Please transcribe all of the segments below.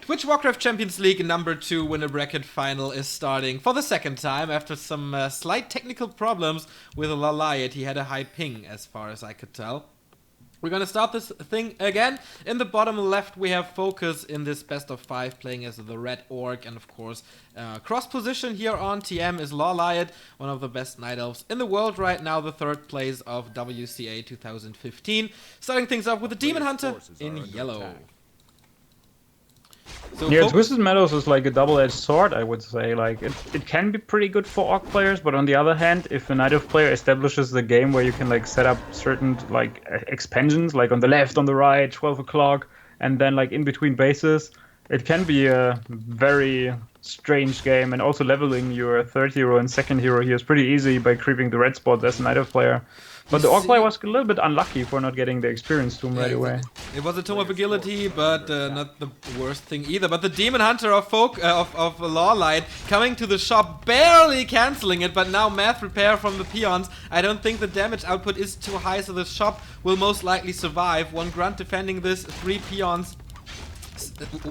Twitch Warcraft Champions League number 2 winner bracket final is starting for the second time after some slight technical problems with LawLiet. He had a high ping as far as I could tell. We're gonna start this thing again. In the bottom left we have FoCuS in this best of 5 playing as the red orc, and of course cross position here on TM is LawLiet, one of the best Night Elves in the world right now, the 3rd place of WCA 2015. Starting things off with the Demon Hunter in yellow. So yeah, Twisted Meadows is like a double-edged sword, I would say. Like it can be pretty good for Orc players, but on the other hand, if a Night Elf player establishes the game where you can like set up certain like expansions, like on the left, on the right, 12 o'clock, and then like in between bases, it can be a very strange game. And also leveling your 3rd hero and 2nd hero here is pretty easy by creeping the red spot as a Night Elf player. But the Orc player was a little bit unlucky for not getting the experience tomb right away. It was a Tome of Agility, but not the worst thing either. But the Demon Hunter of LawLiet coming to the shop, barely cancelling it, but now math repair from the peons. I don't think the damage output is too high, so the shop will most likely survive. 1 grunt defending this, 3 peons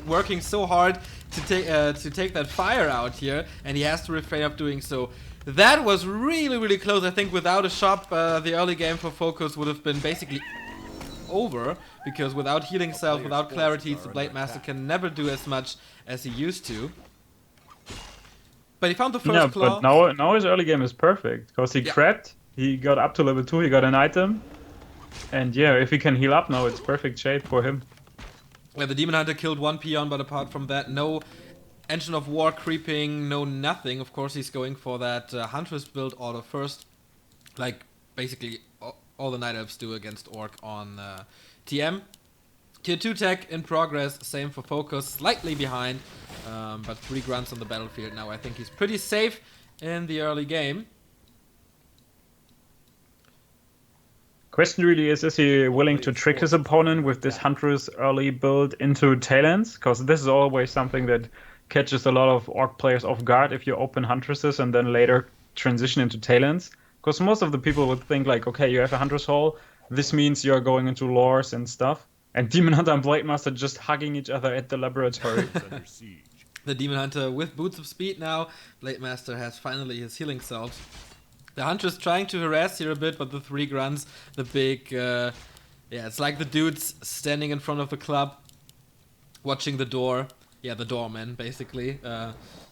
working so hard to take that fire out here, and he has to refrain of doing so. That was really, really close. I think without a shop, the early game for FoCuS would have been basically over, because without healing self, without clarity, the Blade Master can never do as much as he used to. But he found the first claw. But now his early game is perfect, because he crept, he got up to level 2, he got an item, and yeah, if he can heal up now, it's perfect shape for him. Yeah, the Demon Hunter killed 1 peon, but apart from that, no Engine of War creeping, no nothing. Of course, he's going for that Huntress build auto first, like basically all the Night Elves do against Orc on TM. Tier 2 tech in progress, same for FoCuS, slightly behind, but 3 grunts on the battlefield now. I think he's pretty safe in the early game. Question really is he willing to trick his opponent with this Huntress early build into Talents? Because this is always something that catches a lot of Orc players off guard if you open Huntresses and then later transition into Talents. Because most of the people would think like, okay, you have a Huntress Hall, this means you're going into Lores and stuff. And Demon Hunter and Blade Master just hugging each other at the laboratory. The Demon Hunter with Boots of Speed now. Blade Master has finally his healing self. The Huntress trying to harass here a bit, but the 3 grunts, the big, yeah, it's like the dudes standing in front of the club, watching the door. Yeah, the doorman, basically.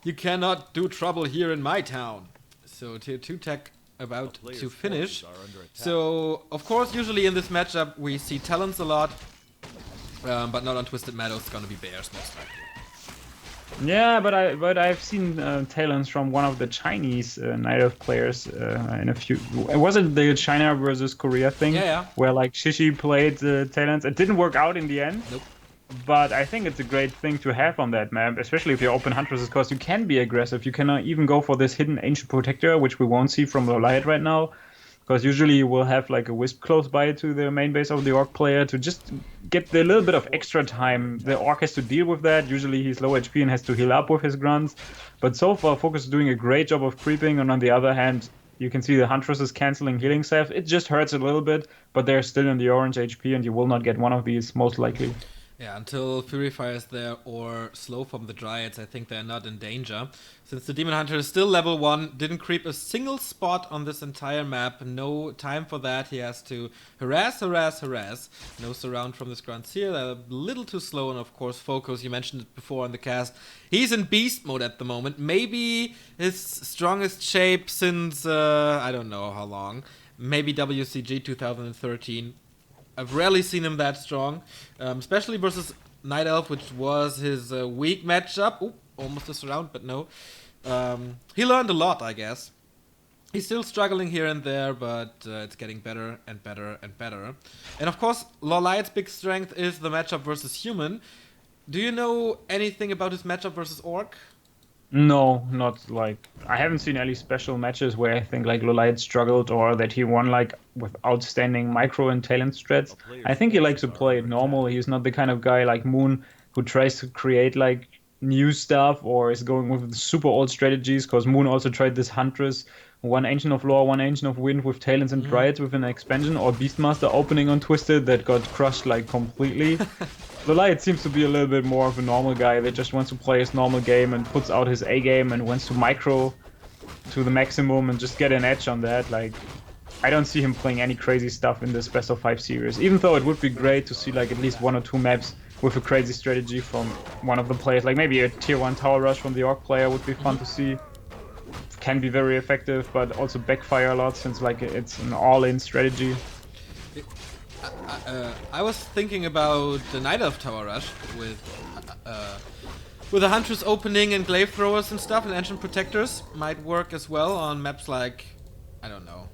You cannot do trouble here in my town. So tier 2 tech about to finish. So, of course, usually in this matchup we see Talents a lot, but not on Twisted Meadows. It's gonna be Bears most likely. Yeah, but I've seen Talents from one of the Chinese Night Elf players in a few. Was it the China versus Korea thing? Yeah. Where like Shishi played Talents. It didn't work out in the end. Nope. But I think it's a great thing to have on that map, especially if you open Huntresses, because you can be aggressive. You can even go for this hidden Ancient Protector, which we won't see from LawLiet right now. Because usually you will have like a Wisp close by to the main base of the Orc player to just get the little bit of extra time. The Orc has to deal with that. Usually he's low HP and has to heal up with his grunts. But so far, FoCuS is doing a great job of creeping. And on the other hand, you can see the Huntress is canceling healing self. It just hurts a little bit, but they're still in the orange HP and you will not get one of these, most likely. Yeah, until Fury Fire is there or Slow from the Dryads, I think they're not in danger. Since the Demon Hunter is still level 1, didn't creep a single spot on this entire map, no time for that, he has to harass. No surround from the grunts here, they're a little too slow, and of course FoCuS, you mentioned it before on the cast, he's in beast mode at the moment, maybe his strongest shape since, I don't know how long, maybe WCG 2013. I've rarely seen him that strong, especially versus Night Elf, which was his weak matchup. Ooh, almost a surround, but no. He learned a lot, I guess. He's still struggling here and there, but it's getting better and better and better. And of course, LawLiet's big strength is the matchup versus human. Do you know anything about his matchup versus Orc? No, not like... I haven't seen any special matches where I think like LawLiet struggled or that he won like with outstanding micro and talent strats. I think he likes to play it normal. He's not the kind of guy like Moon who tries to create like new stuff or is going with super old strategies, because Moon also tried this Huntress, 1 Ancient of Law, 1 Ancient of Wind with Talents and Dryads with an expansion, or Beastmaster opening on Twisted that got crushed like completely. LawLiet seems to be a little bit more of a normal guy that just wants to play his normal game and puts out his A game and wants to micro to the maximum and just get an edge on that. Like, I don't see him playing any crazy stuff in this best of 5 series, even though it would be great to see like at least 1 or 2 maps with a crazy strategy from one of the players. Like maybe a tier 1 tower rush from the Orc player would be fun to see. Can be very effective, but also backfire a lot since like it's an all-in strategy. I was thinking about the Night Elf Tower Rush with the Huntress opening and glaive throwers and stuff, and Ancient Protectors might work as well on maps like, I don't know,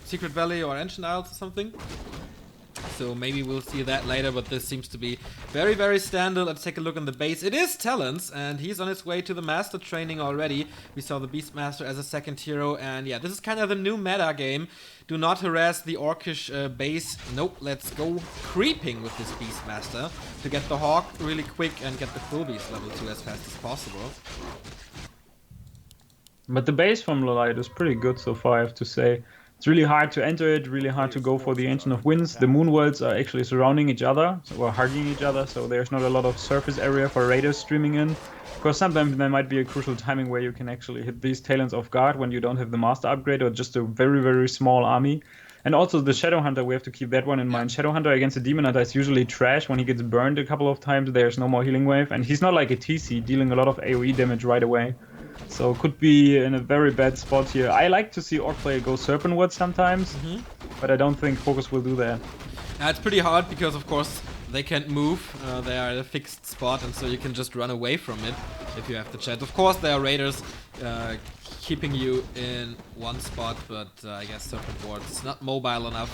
Secret Valley or Ancient Isles or something. So maybe we'll see that later, but this seems to be very, very standard. Let's take a look on the base. It is Talons, and he's on his way to the Master training already. We saw the Beastmaster as a second hero, and yeah, this is kind of the new meta game. Do not harass the Orcish base. Nope, let's go creeping with this Beastmaster to get the Hawk really quick and get the full Beast level 2 as fast as possible. But the base from LawLiet is pretty good so far, I have to say. It's really hard to enter it, really hard to go for the Ancient of Winds. The moon worlds are actually surrounding each other, or hugging each other, so there's not a lot of surface area for raiders streaming in. Because sometimes there might be a crucial timing where you can actually hit these Talons off guard when you don't have the Master upgrade or just a very, very small army. And also the Shadow Hunter, we have to keep that one in mind. Shadow Hunter against a Demon Hunter is usually trash. When he gets burned a couple of times, there's no more healing wave. And he's not like a TC, dealing a lot of AoE damage right away. So could be in a very bad spot here. I like to see Orc player go Serpentward sometimes, but I don't think FoCuS will do that. It's pretty hard because, of course, they can't move. They are at a fixed spot, and so you can just run away from it if you have the chance. Of course, there are raiders keeping you in one spot, but I guess Serpentward is not mobile enough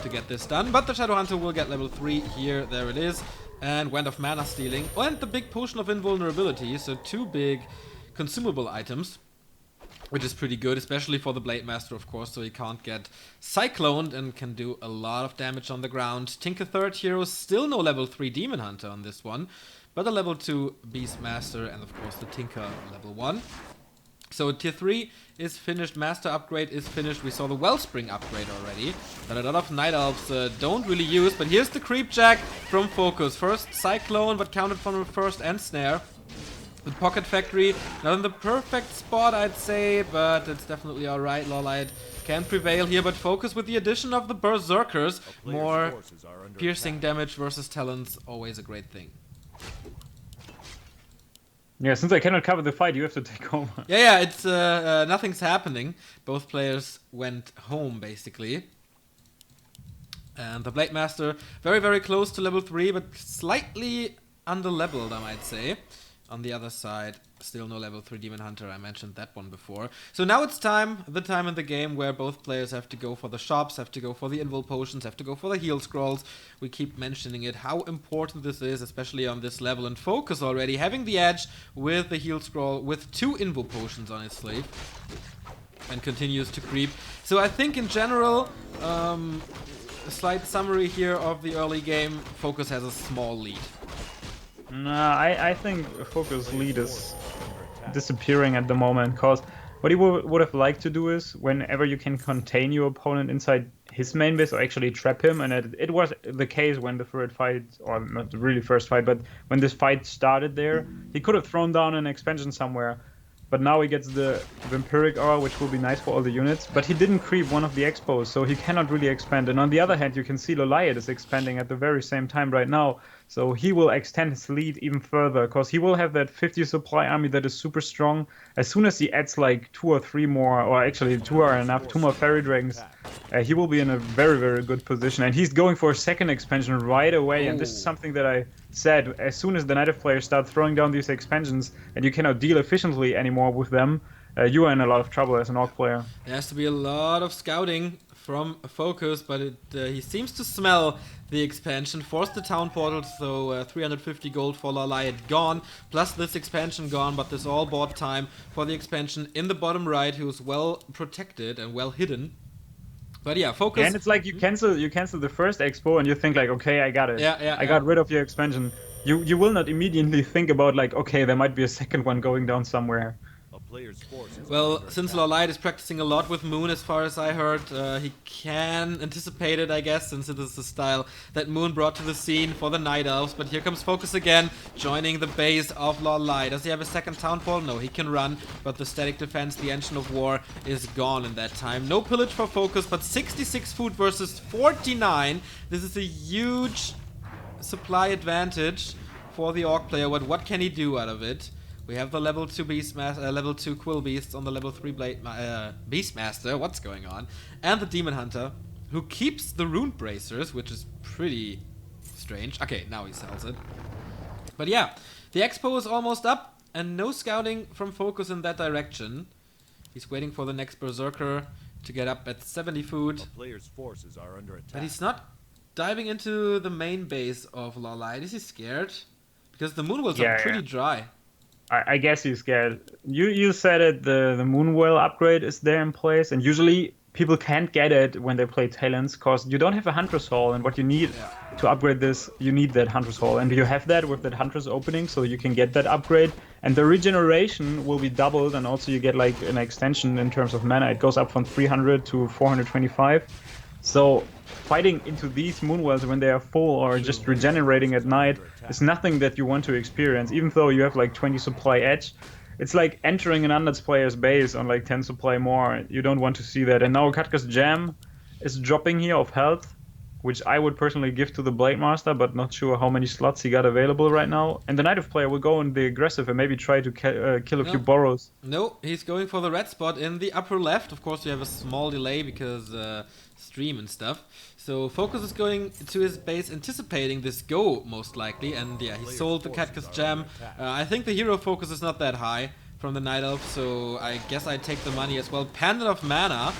to get this done. But the Shadow Hunter will get level 3 here. There it is. And Wand of Mana Stealing. And the big Potion of Invulnerability. So 2 big consumable items, which is pretty good, especially for the Blade Master, of course, so he can't get cycloned and can do a lot of damage on the ground. Tinker third hero, still no level 3 Demon Hunter on this one, but a level 2 Beast Master, and of course the Tinker level 1. So tier 3 is finished, Master upgrade is finished. We saw the Wellspring upgrade already, that a lot of Night Elves don't really use, but here's the Creep Jack from FoCuS. First Cyclone, but counted from the first and Snare. The Pocket Factory, not in the perfect spot, I'd say, but it's definitely alright. LawLiet can prevail here, but FoCuS with the addition of the Berserkers. More piercing damage versus Talons, always a great thing. Yeah, since I cannot cover the fight, you have to take over. Yeah, it's nothing's happening. Both players went home, basically. And the Blade Master, very, very close to level 3, but slightly under-leveled, I might say. On the other side, still no level 3 Demon Hunter, I mentioned that one before. So now it's the time in the game where both players have to go for the shops, have to go for the invul potions, have to go for the heal scrolls. We keep mentioning it, how important this is, especially on this level. And FoCuS already having the edge with the heal scroll, with 2 invul potions on his slave. And continues to creep. So I think in general, a slight summary here of the early game, FoCuS has a small lead. Nah, I think FoCuS lead is disappearing at the moment, because what he would have liked to do is, whenever you can contain your opponent inside his main base, or actually trap him, and it was the case when the first fight, or not really first fight, but when this fight started there, he could have thrown down an expansion somewhere. But now he gets the Vampiric Aura, which will be nice for all the units. But he didn't creep one of the expos, so he cannot really expand. And on the other hand, you can see LawLiet is expanding at the very same time right now. So he will extend his lead even further, because he will have that 50 supply army that is super strong. As soon as he adds like 2 or 3 more, or actually 2 are enough, 2 more Fairy Dragons, he will be in a very, very good position. And he's going for a second expansion right away. And this is something that I said. As soon as the Night Elf players start throwing down these expansions, and you cannot deal efficiently anymore with them, you are in a lot of trouble as an Orc player. There has to be a lot of scouting from FoCuS, but he seems to smell the expansion. Forced the town portal, so 350 gold for LawLiet gone, plus this expansion gone, but this all bought time for the expansion in the bottom right, who's well protected and well hidden. But yeah, FoCuS. Yeah, and it's like you cancel the first expo and you think like, okay, I got it. I got rid of your expansion. You will not immediately think about like, okay, there might be a second one going down somewhere. Well, since LawLiet is practicing a lot with Moon, as far as I heard, he can anticipate it, I guess, since it is the style that Moon brought to the scene for the Night Elves. But here comes FoCuS again, joining the base of LawLiet. Does he have a second Town Hall? No, he can run, but the static defense, the Engine of War, is gone in that time. No pillage for FoCuS, but 66 food versus 49. This is a huge supply advantage for the Orc player. What can he do out of it? We have the level 2 level 2 Quill Beasts on the level 3 Beastmaster. What's going on? And the Demon Hunter, who keeps the Rune Bracers, which is pretty strange. Okay, now he sells it. But yeah, the Expo is almost up, and no scouting from FoCuS in that direction. He's waiting for the next Berserker to get up at 70 food. But he's not diving into the main base of LawLiet. Is he scared? Because the Moonwells are pretty dry. I guess he's scared. You said it, the Moonwell upgrade is there in place, and usually people can't get it when they play Talents, because you don't have a Hunter's Hall, and what you need to upgrade this, you need that Hunter's Hall, and you have that with that Hunter's opening, so you can get that upgrade, and the regeneration will be doubled, and also you get like an extension in terms of mana. It goes up from 300 to 425, so fighting into these Moonwells when they are full or just regenerating at night is nothing that you want to experience, even though you have like 20 supply edge. It's like entering an Undead player's base on like 10 supply more. You don't want to see that. And now FoCuS Jam is dropping here of health, which I would personally give to the Blade Master, but not sure how many slots he got available right now. And the Night Elf player will go in the aggressive and maybe try to kill a few burrows. No, he's going for the red spot in the upper left. Of course, you have a small delay because stream and stuff. So FoCuS is going to his base anticipating this go, most likely. And yeah, he sold the FoCuS Gem. I think the hero focus is not that high from the Night Elf, so I guess I take the money as well. Pendant of Mana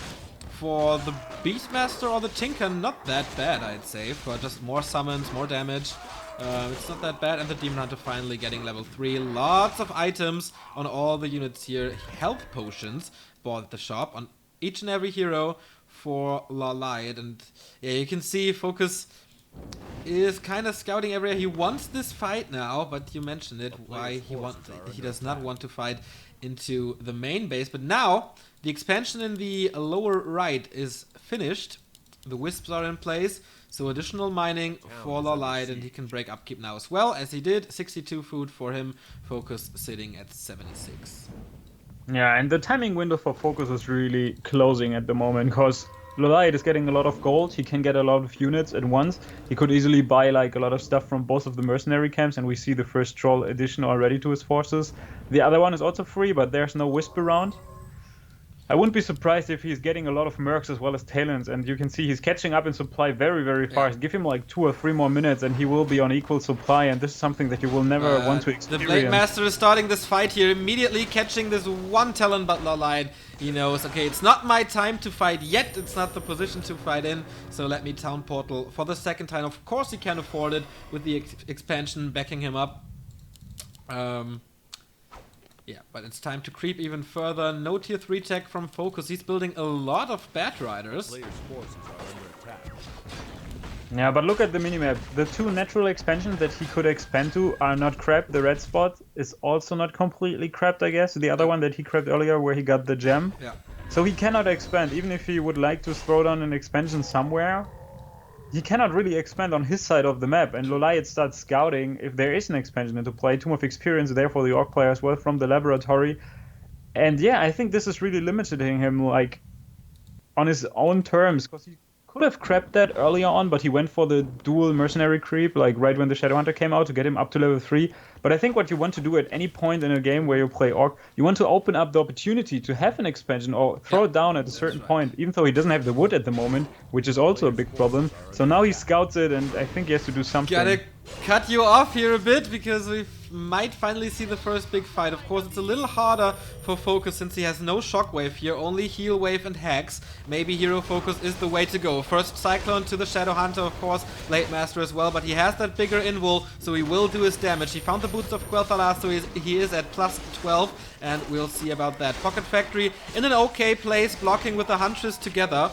for the Beastmaster or the Tinker, not that bad, I'd say. For just more summons, more damage. It's not that bad. And the Demon Hunter finally getting level 3. Lots of items on all the units here. Health potions bought at the shop on each and every hero for LawLiet. And yeah, you can see FoCuS is kind of scouting everywhere. He wants this fight now, but you mentioned it, why he does not want to fight into the main base. But now the expansion in the lower right is finished. The Wisps are in place, so additional mining for LawLiet, and he can break upkeep now as well, as he did. 62 food for him, FoCuS sitting at 76. Yeah, and the timing window for FoCuS is really closing at the moment, because LawLiet is getting a lot of gold. He can get a lot of units at once. He could easily buy like a lot of stuff from both of the mercenary camps, and we see the first troll addition already to his forces. The other one is also free, but there's no Wisp around. I wouldn't be surprised if he's getting a lot of mercs as well as talents, and you can see he's catching up in supply very, very fast. Give him like 2 or 3 more minutes and he will be on equal supply, and this is something that you will never want to experience. The Blade Master is starting this fight here, immediately catching this one talent, but LawLiet, he knows, okay, it's not my time to fight yet, it's not the position to fight in, so let me Town Portal for the second time. Of course he can afford it with the expansion backing him up. Yeah, but it's time to creep even further. No tier 3 tech from FoCuS. He's building a lot of Bat Riders. Yeah, but look at the minimap. The 2 natural expansions that he could expand to are not crapped. The red spot is also not completely crapped, I guess. The other one that he crapped earlier where he got the gem. Yeah. So he cannot expand. Even if he would like to throw down an expansion somewhere, he cannot really expand on his side of the map, and LawLiet starts scouting if there is an expansion into play. Tomb of Experience there for the Orc player as well from the laboratory. And yeah, I think this is really limiting him like on his own terms, because he could have crapped that earlier on, but he went for the dual mercenary creep like right when the Shadowhunter came out to get him up to level 3. But I think what you want to do at any point in a game where you play Orc, you want to open up the opportunity to have an expansion or throw it down at a certain point, even though he doesn't have the wood at the moment, which is also a big problem. So now he scouts it, and I think he has to do something. Gotta cut you off here a bit, because we might finally see the first big fight. Of course, it's a little harder for FoCuS since he has no shockwave here, only heal wave and hacks. Maybe hero focus is the way to go. First Cyclone to the Shadowhunter, of course, Blade Master as well, but he has that bigger invul, so he will do his damage. He found the boots of Quel'Thalas, so he is at plus 12, and we'll see about that. Pocket Factory in an okay place, blocking with the Huntress together.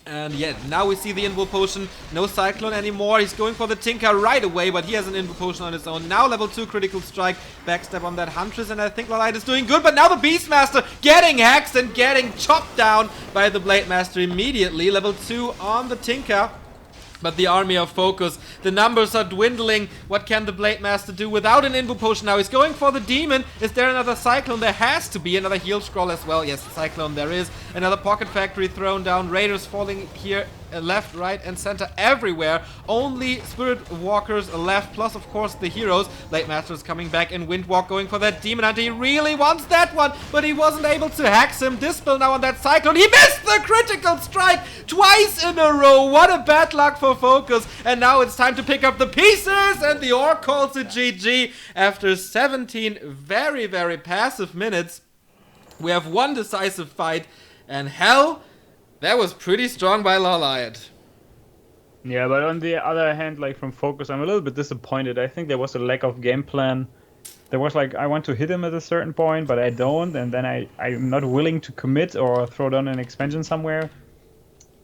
And yeah, now we see the Invul Potion. No Cyclone anymore. He's going for the Tinker right away, but he has an Invul Potion on his own. Now level 2 Critical Strike. Backstab on that Huntress, and I think LawLiet is doing good. But now the Beastmaster getting hexed and getting chopped down by the Blade Master immediately. Level 2 on the Tinker. But the army of FoCuS, the numbers are dwindling. What can the Blade Master do without an Invul Potion now? He's going for the Demon. Is there another Cyclone? There has to be another Heal Scroll as well. Yes, Cyclone there is. Another Pocket Factory thrown down. Raiders falling here left, right, and center everywhere. Only Spirit Walkers left, plus of course the heroes. Blade Master is coming back, and Windwalk going for that Demon Hunter. He really wants that one, but he wasn't able to hex him. Dispel now on that Cyclone. He missed the Critical Strike twice in a row. What a bad luck for FoCuS. And now it's time to pick up the pieces, and the Orc calls it GG. After 17 very, very passive minutes, we have one decisive fight, and hell, that was pretty strong by LawLiet. Yeah, but on the other hand, like from FoCuS, I'm a little bit disappointed. I think there was a lack of game plan. There was like, I want to hit him at a certain point, but I don't, and then I'm not willing to commit or throw down an expansion somewhere.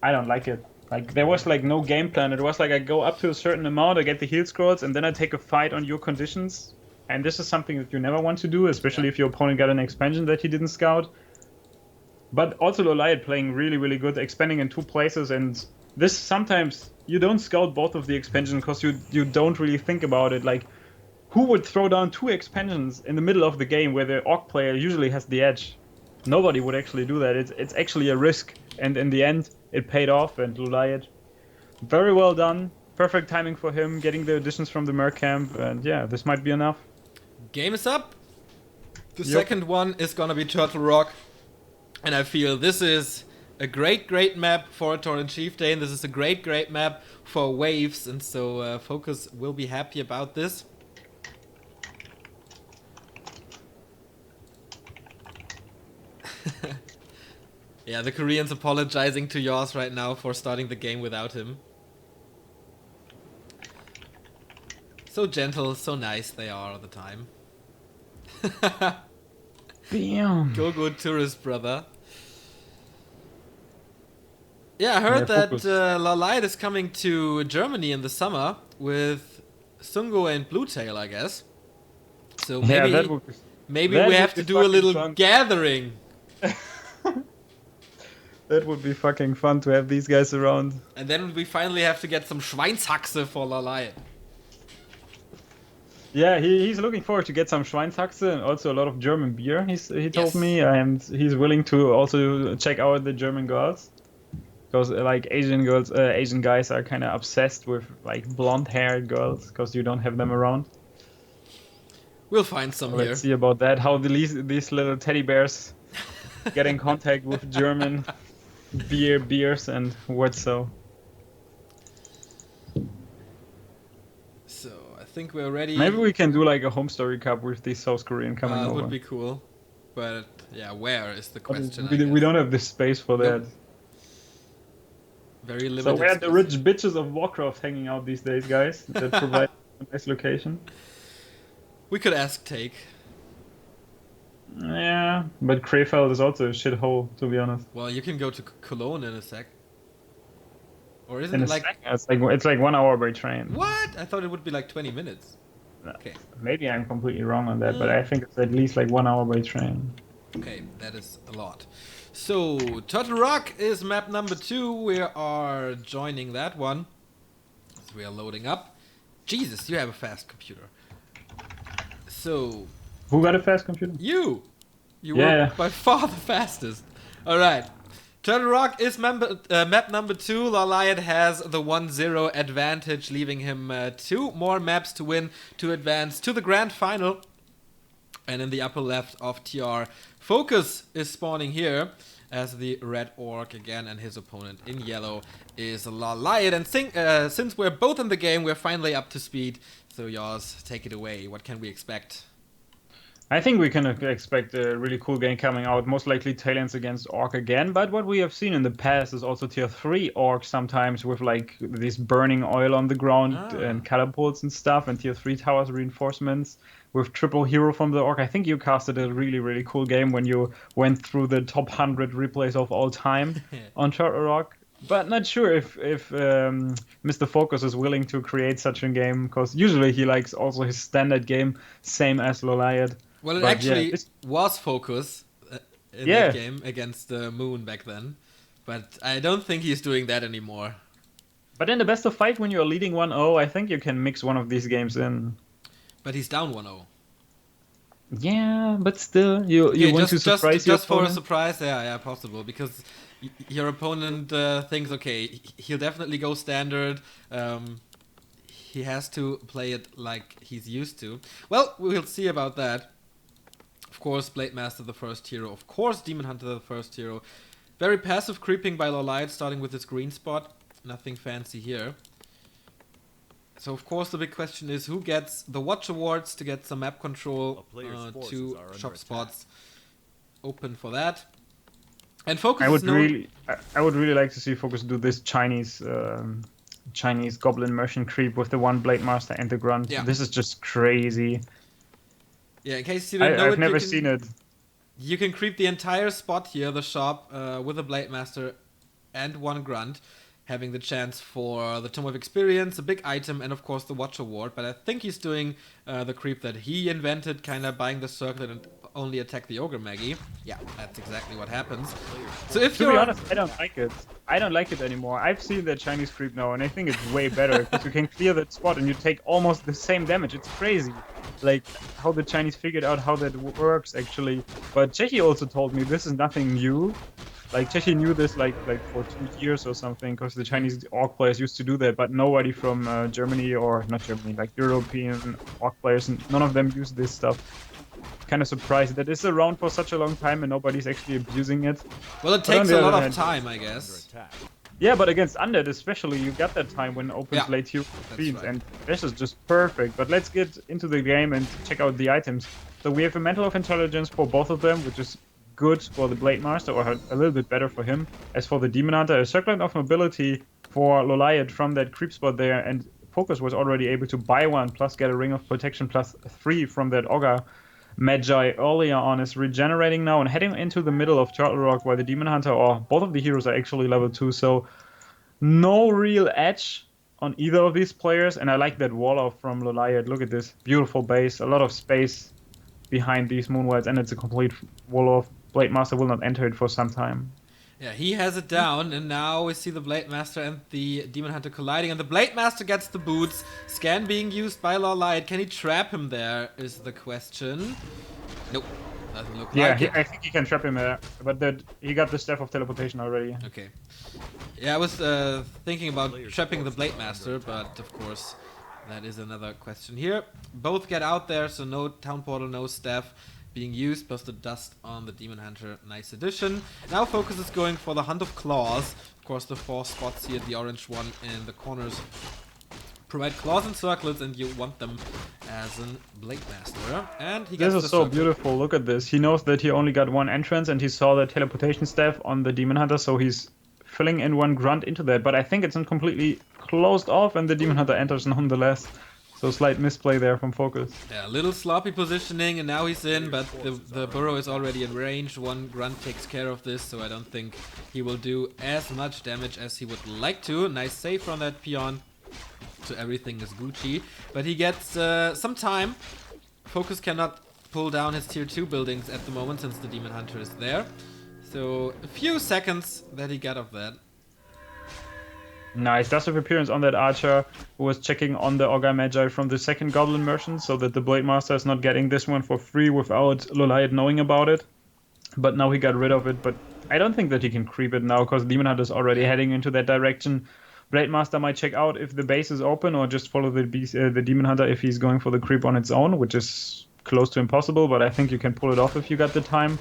I don't like it. Like, there was like no game plan. It was like I go up to a certain amount, I get the heal scrolls, and then I take a fight on your conditions. And this is something that you never want to do, especially if your opponent got an expansion that he didn't scout. But also LawLiet playing really, really good, expanding in 2 places, and this sometimes you don't scout both of the expansions because you don't really think about it. Like, who would throw down 2 expansions in the middle of the game where the Orc player usually has the edge? Nobody would actually do that. It's actually a risk, and in the end, it paid off, and LawLiet, very well done. Perfect timing for him, getting the additions from the Merc camp, and yeah, this might be enough. Game is up. The second one is gonna be Turtle Rock. And I feel this is a great, great map for a Torrent Chieftain. This is a great, great map for waves. And so FoCuS will be happy about this. Yeah, the Koreans apologizing to yAwS right now for starting the game without him. So gentle, so nice they are all the time. Damn. Go good tourist, brother. Yeah, I heard that LawLiet is coming to Germany in the summer with Sungo and Bluetail, I guess. So maybe we have to do a little gathering. That would be fucking fun to have these guys around. And then we finally have to get some Schweinshaxe for LawLiet. Yeah, he's looking forward to get some Schweinshaxe and also a lot of German beer, he told me, and he's willing to also check out the German girls. Because like Asian guys are kind of obsessed with like blonde-haired girls because you don't have them around. We'll find some here. Let's see about that, how these little teddy bears get in contact with German beers and what so. I think we're ready. Maybe we can do like a home story cup with these South Korean coming over. That would be cool. But yeah, where is the question? We don't have the space for that. Nope. Very limited. So where are the rich bitches of Warcraft hanging out these days, guys? That provide a nice location. We could ask Take. Yeah, but Krefeld is also a shithole, to be honest. Well, you can go to Cologne in a sec. Or isn't it like... It's like 1 hour by train. What? I thought it would be like 20 minutes. No. Okay. Maybe I'm completely wrong on that, but I think it's at least like 1 hour by train. Okay, that is a lot. So, Turtle Rock is map number 2. We are joining that one. As we are loading up. Jesus, you have a fast computer. So... Who got a fast computer? You! You were by far the fastest. Alright. Turtle Rock is map number 2. LawLiet has the 1-0 advantage, leaving him 2 more maps to win to advance to the grand final. And in the upper left of TR, FoCuS is spawning here as the red orc again, and his opponent in yellow is LawLiet. And since we're both in the game, we're finally up to speed. So yAwS, take it away. What can we expect? I think we can expect a really cool game coming out, most likely Talents against Orc again, but what we have seen in the past is also tier 3 Orcs sometimes with like this burning oil on the ground and catapults and stuff, and tier 3 towers reinforcements with triple hero from the Orc. I think you casted a really, really cool game when you went through the top 100 replays of all time on Turtle Rock. But not sure if Mr. FoCuS is willing to create such a game, because usually he likes also his standard game, same as LawLiet. Well, it But actually was FoCuS in that game against the Moon back then. But I don't think he's doing that anymore. But in the best of 5, when you're leading 1-0, I think you can mix one of these games in. But he's down 1-0. Yeah, but still, you want to surprise your just for a opponent? surprise, yeah, possible, because your opponent thinks, okay, he'll definitely go standard. He has to play it like he's used to. Well, we'll see about that. Of course, Blade Master the first hero. Of course, Demon Hunter the first hero. Very passive creeping by LawLiet, starting with his green spot. Nothing fancy here. So of course the big question is who gets the Watch Awards to get some map control, 2 shop spots open for that. And FoCuS I would really like to see FoCuS do this Chinese Goblin Merchant creep with the 1 Blade Master and the Grunt. Yeah. This is just crazy. Yeah, in case you don't know I've never seen it. You can creep the entire spot here, the shop, with a Blade Master and 1 Grunt, having the chance for the Tome of Experience, a big item, and of course the Watch Award. But I think he's doing the creep that he invented, kind of buying the circlet and only attack the Ogre Maggie. Yeah, that's exactly what happens. So if To be honest, I don't like it. I don't like it anymore. I've seen the Chinese creep now, and I think it's way better because you can clear that spot and you take almost the same damage. It's crazy, like how the Chinese figured out how that works actually. But Chechi also told me this is nothing new. Like Chechi knew this like for 2 years or something, because the Chinese orc players used to do that, but nobody from Germany, or not Germany, like European orc players, none of them use this stuff. Kind of surprised that it's around for such a long time and nobody's actually abusing it. Well, it takes a lot of time, I guess. Yeah, but against Undead especially, you got that time when opens late hero feeds, right. and this is just perfect. But let's get into the game and check out the items. So we have a Mantle of Intelligence for both of them, which is good for the Blade Master, or a little bit better for him. As for the Demon Hunter, a Circlet of Mobility for LawLiet from that creep spot there, and FoCuS was already able to buy 1 plus get a Ring of Protection plus 3 from that Ogre Magi earlier on. Is regenerating now and heading into the middle of Turtle Rock, while the Demon Hunter, or both of the heroes, are actually level 2, so no real edge on either of these players. And I like that wall off from LawLiet. Look at this beautiful base, a lot of space behind these Moonwells, and it's a complete wall off. Blade Master will not enter it for some time. Yeah, he has it down, and now we see the Blade Master and the Demon Hunter colliding, and the Blade Master gets the boots. Scan being used by LawLiet. Can he trap him there, is the question. Nope, doesn't look like it. I think he can trap him there, but he got the Staff of Teleportation already. Okay. Yeah, I was thinking about trapping the Blade Master, but of course that is another question here. Both get out there, so no Town Portal, no Staff being used, plus the dust on the Demon Hunter. Nice addition. Now FoCuS is going for the Hunt of Claws. Of course, the 4 spots here, the orange one in the corners, provide claws and circlets, and you want them as a Blade Master. And he gets this is so beautiful. Look at this. He knows that he only got 1 entrance, and he saw the teleportation staff on the Demon Hunter, so he's filling in 1 grunt into that. But I think it's completely closed off, and the Demon Hunter enters nonetheless. So slight misplay there from FoCuS. Yeah, a little sloppy positioning, and now he's in, but the burrow is already in range. 1 grunt takes care of this, so I don't think he will do as much damage as he would like to. Nice save from that peon, so everything is Gucci. But he gets some time. FoCuS cannot pull down his tier 2 buildings at the moment since the Demon Hunter is there. So a few seconds that he got of that. Nice dust of appearance on that archer who was checking on the Ogre Magi from the second Goblin Merchant, so that the Blade Master is not getting this one for free without LawLiet knowing about it. But now he got rid of it, but I don't think that he can creep it now, because Demon Hunter is already heading into that direction. Blade Master might check out if the base is open, or just follow the Demon Hunter if he's going for the creep on its own, which is close to impossible, but I think you can pull it off if you got the time.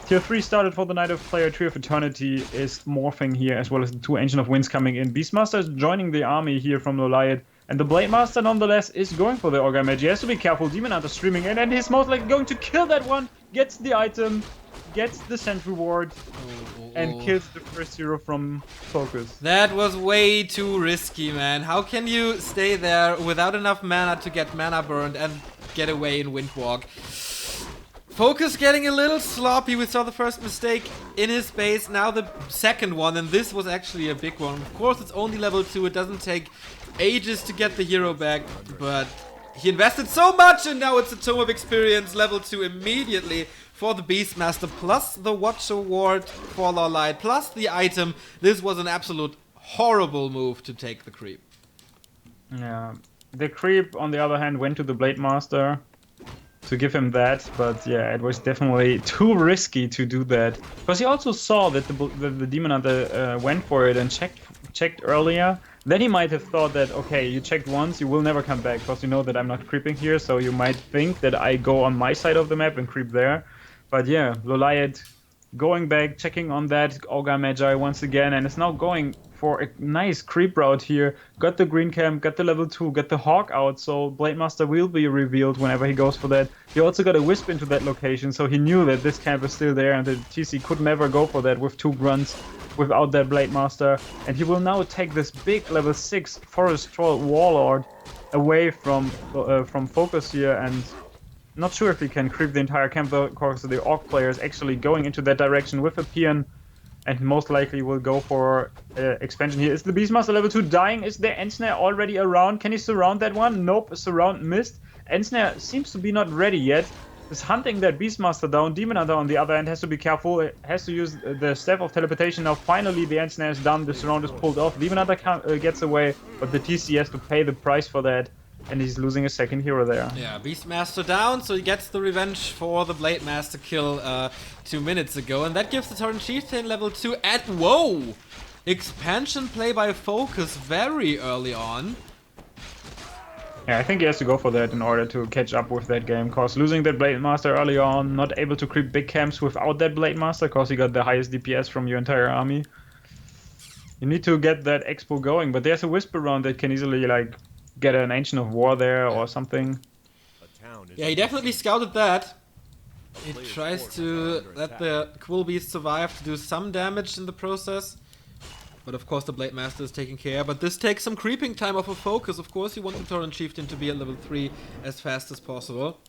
Tier 3 started for the Night of Player. Tree of Eternity is morphing here, as well as the 2 Ancient of Winds coming in. Beastmaster is joining the army here from LawLiet, and the Blade Master nonetheless is going for the Ogre Magi. He has to be careful. Demon Hunter streaming in, and he's most likely going to kill that one. Gets the item, gets the Sent Reward, and kills the first hero from FoCuS. That was way too risky, man. How can you stay there without enough mana to get mana burned and get away in Windwalk? FoCuS getting a little sloppy. We saw the first mistake in his base, now the second one, and this was actually a big one. Of course, it's only level 2. It doesn't take ages to get the hero back, but he invested so much, and now it's a Tome of Experience level 2 immediately for the Beastmaster, plus the Watch Award for LawLiet, plus the item. This was an absolute horrible move to take the creep. Yeah, the creep, on the other hand, went to the Blade Master to give him that, but yeah, it was definitely too risky to do that. Because he also saw that the Demon Hunter went for it and checked earlier. Then he might have thought that, okay, you checked once, you will never come back, because you know that I'm not creeping here, so you might think that I go on my side of the map and creep there. But yeah, LawLiet going back, checking on that Augur Magi once again, and is now going for a nice creep route here. Got the green camp, got the level 2, got the Hawk out, so Blade Master will be revealed whenever he goes for that. He also got a Wisp into that location, so he knew that this camp is still there, and the TC could never go for that with 2 grunts without that Blade Master. And he will now take this big level 6 Forest Troll Warlord away from FoCuS here, and not sure if he can creep the entire camp, though, because the Orc player is actually going into that direction with a Peon, and most likely will go for expansion here. Is the Beastmaster level 2 dying? Is there Ensnare already around? Can he surround that one? Nope, surround missed. Ensnare seems to be not ready yet. Is hunting that Beastmaster down. Demon Hunter on the other end has to be careful. It has to use the Staff of Teleportation. Now finally the Ensnare is done. The surround is pulled off. Demon Hunter gets away, but the TC has to pay the price for that. And he's losing a second hero there. Yeah, Beastmaster down, so he gets the revenge for the Blade Master kill 2 minutes ago. And that gives the Tauren Chieftain level 2 at... Whoa! Expansion play by FoCuS very early on. Yeah, I think he has to go for that in order to catch up with that game. Because losing that Blade Master early on, not able to creep big camps without that Blade Master, because he got the highest DPS from your entire army. You need to get that expo going, but there's a Wisp around that can easily, like, get an Ancient of War there or something. Yeah, he definitely scouted that. He tries to let the Quill Beast survive to do some damage in the process. But of course the Blade Master is taking care. But this takes some creeping time off of FoCuS. Of course you want the Tauren Chieftain to be at level 3 as fast as possible.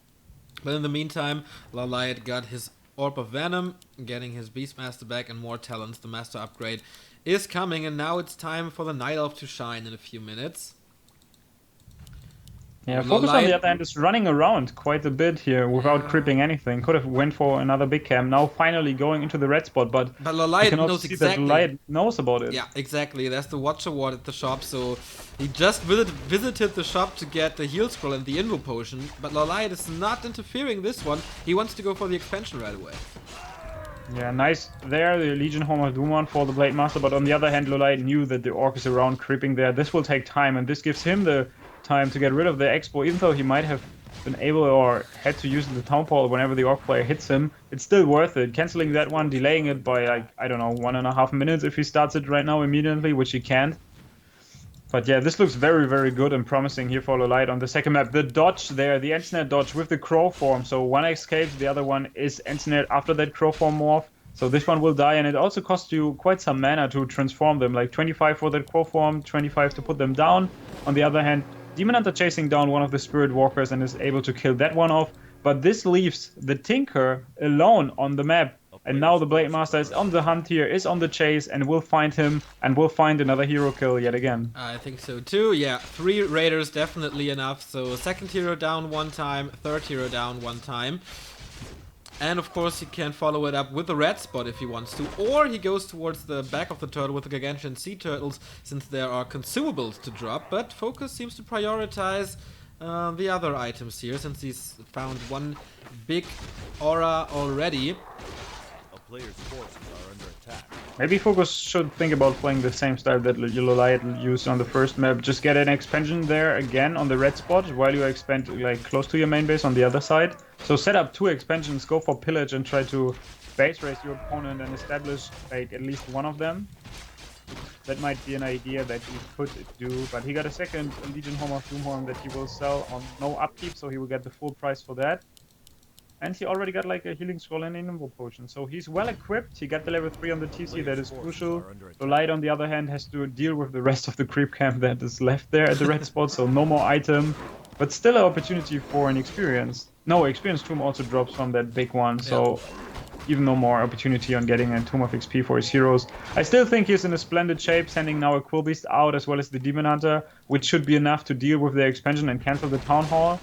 But in the meantime, LawLiet got his Orb of Venom, getting his Beastmaster back and more talents. The Master upgrade is coming, and now it's time for the Night Elf to shine in a few minutes. Yeah, FoCuS on the other hand is running around quite a bit here without creeping anything. Could have went for another big camp. Now finally going into the red spot, but LawLiet knows exactly. LawLiet knows about it. Yeah, exactly. There's the Watch Award at the shop, so he just visited the shop to get the heal scroll and the Invo potion. But LawLiet is not interfering this one. He wants to go for the expansion right away. Yeah, nice there, the Legion Home of Doom one for the Blade Master, but on the other hand, LawLiet knew that the Orc is around creeping there. This will take time, and this gives him the time to get rid of the expo, even though he might have been able or had to use the Town Hall whenever the Orc player hits him. It's still worth it. Cancelling that one, delaying it by, like, I don't know, 1.5 minutes if he starts it right now immediately, which he can't. But yeah, this looks very, very good and promising here for LawLiet on the second map. The dodge there, the Ensnare dodge with the Crow form. So one escapes, the other one is Ensnared after that Crow form morph. So this one will die, and it also costs you quite some mana to transform them. Like 25 for that Crow form, 25 to put them down. On the other hand, Demon Hunter chasing down one of the Spirit Walkers and is able to kill that one off. But this leaves the Tinker alone on the map. And now the Blade Master is on the hunt here, is on the chase, and will find him, and will find another hero kill yet again. I think so too, yeah. 3 Raiders definitely enough. So second hero down 1 time, third hero down 1 time. And of course he can follow it up with the red spot if he wants to. Or he goes towards the back of the turtle with the Gargantuan Sea Turtles, since there are consumables to drop. But FoCuS seems to prioritize the other items here, since he's found 1 big aura already. Players' forces are under attack. Maybe FoCuS should think about playing the same style that LawLiet used on the first map. Just get an expansion there again on the red spot while you expand like close to your main base on the other side. So set up 2 expansions, go for pillage and try to base race your opponent and establish like at least one of them. That might be an idea that he could do, but he got a second Legion Home of Doomhorn that he will sell on no upkeep, so he will get the full price for that. And he already got like a healing scroll and an Invo potion, so he's well equipped. He got the level 3 on the TC, that is crucial. LawLiet on the other hand has to deal with the rest of the creep camp that is left there at the red spot, so no more item. but still an opportunity for an experience. No, experience tomb also drops from that big one, so even no more opportunity on getting a Tomb of XP for his heroes. I still think he's in a splendid shape, sending now a Quill Beast out as well as the Demon Hunter, which should be enough to deal with their expansion and cancel the Town Hall.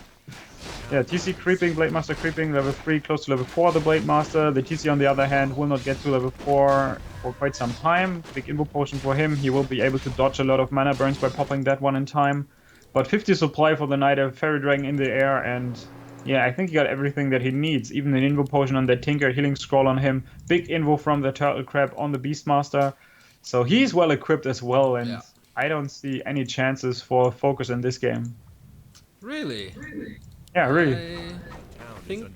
Yeah, TC creeping, Blade Master creeping, level 3 close to level 4 the Blade Master. The TC on the other hand will not get to level 4 for quite some time. Big Invo Potion for him, he will be able to dodge a lot of mana burns by popping that one in time. But 50 supply for the Knight, a Fairy Dragon in the air, and yeah, I think he got everything that he needs. Even an Invo Potion on that Tinker, Healing Scroll on him, big Invo from the Turtle Crab on the Beastmaster. So he's well equipped as well, and I don't see any chances for FoCuS in this game. Really? Yeah, really. I think...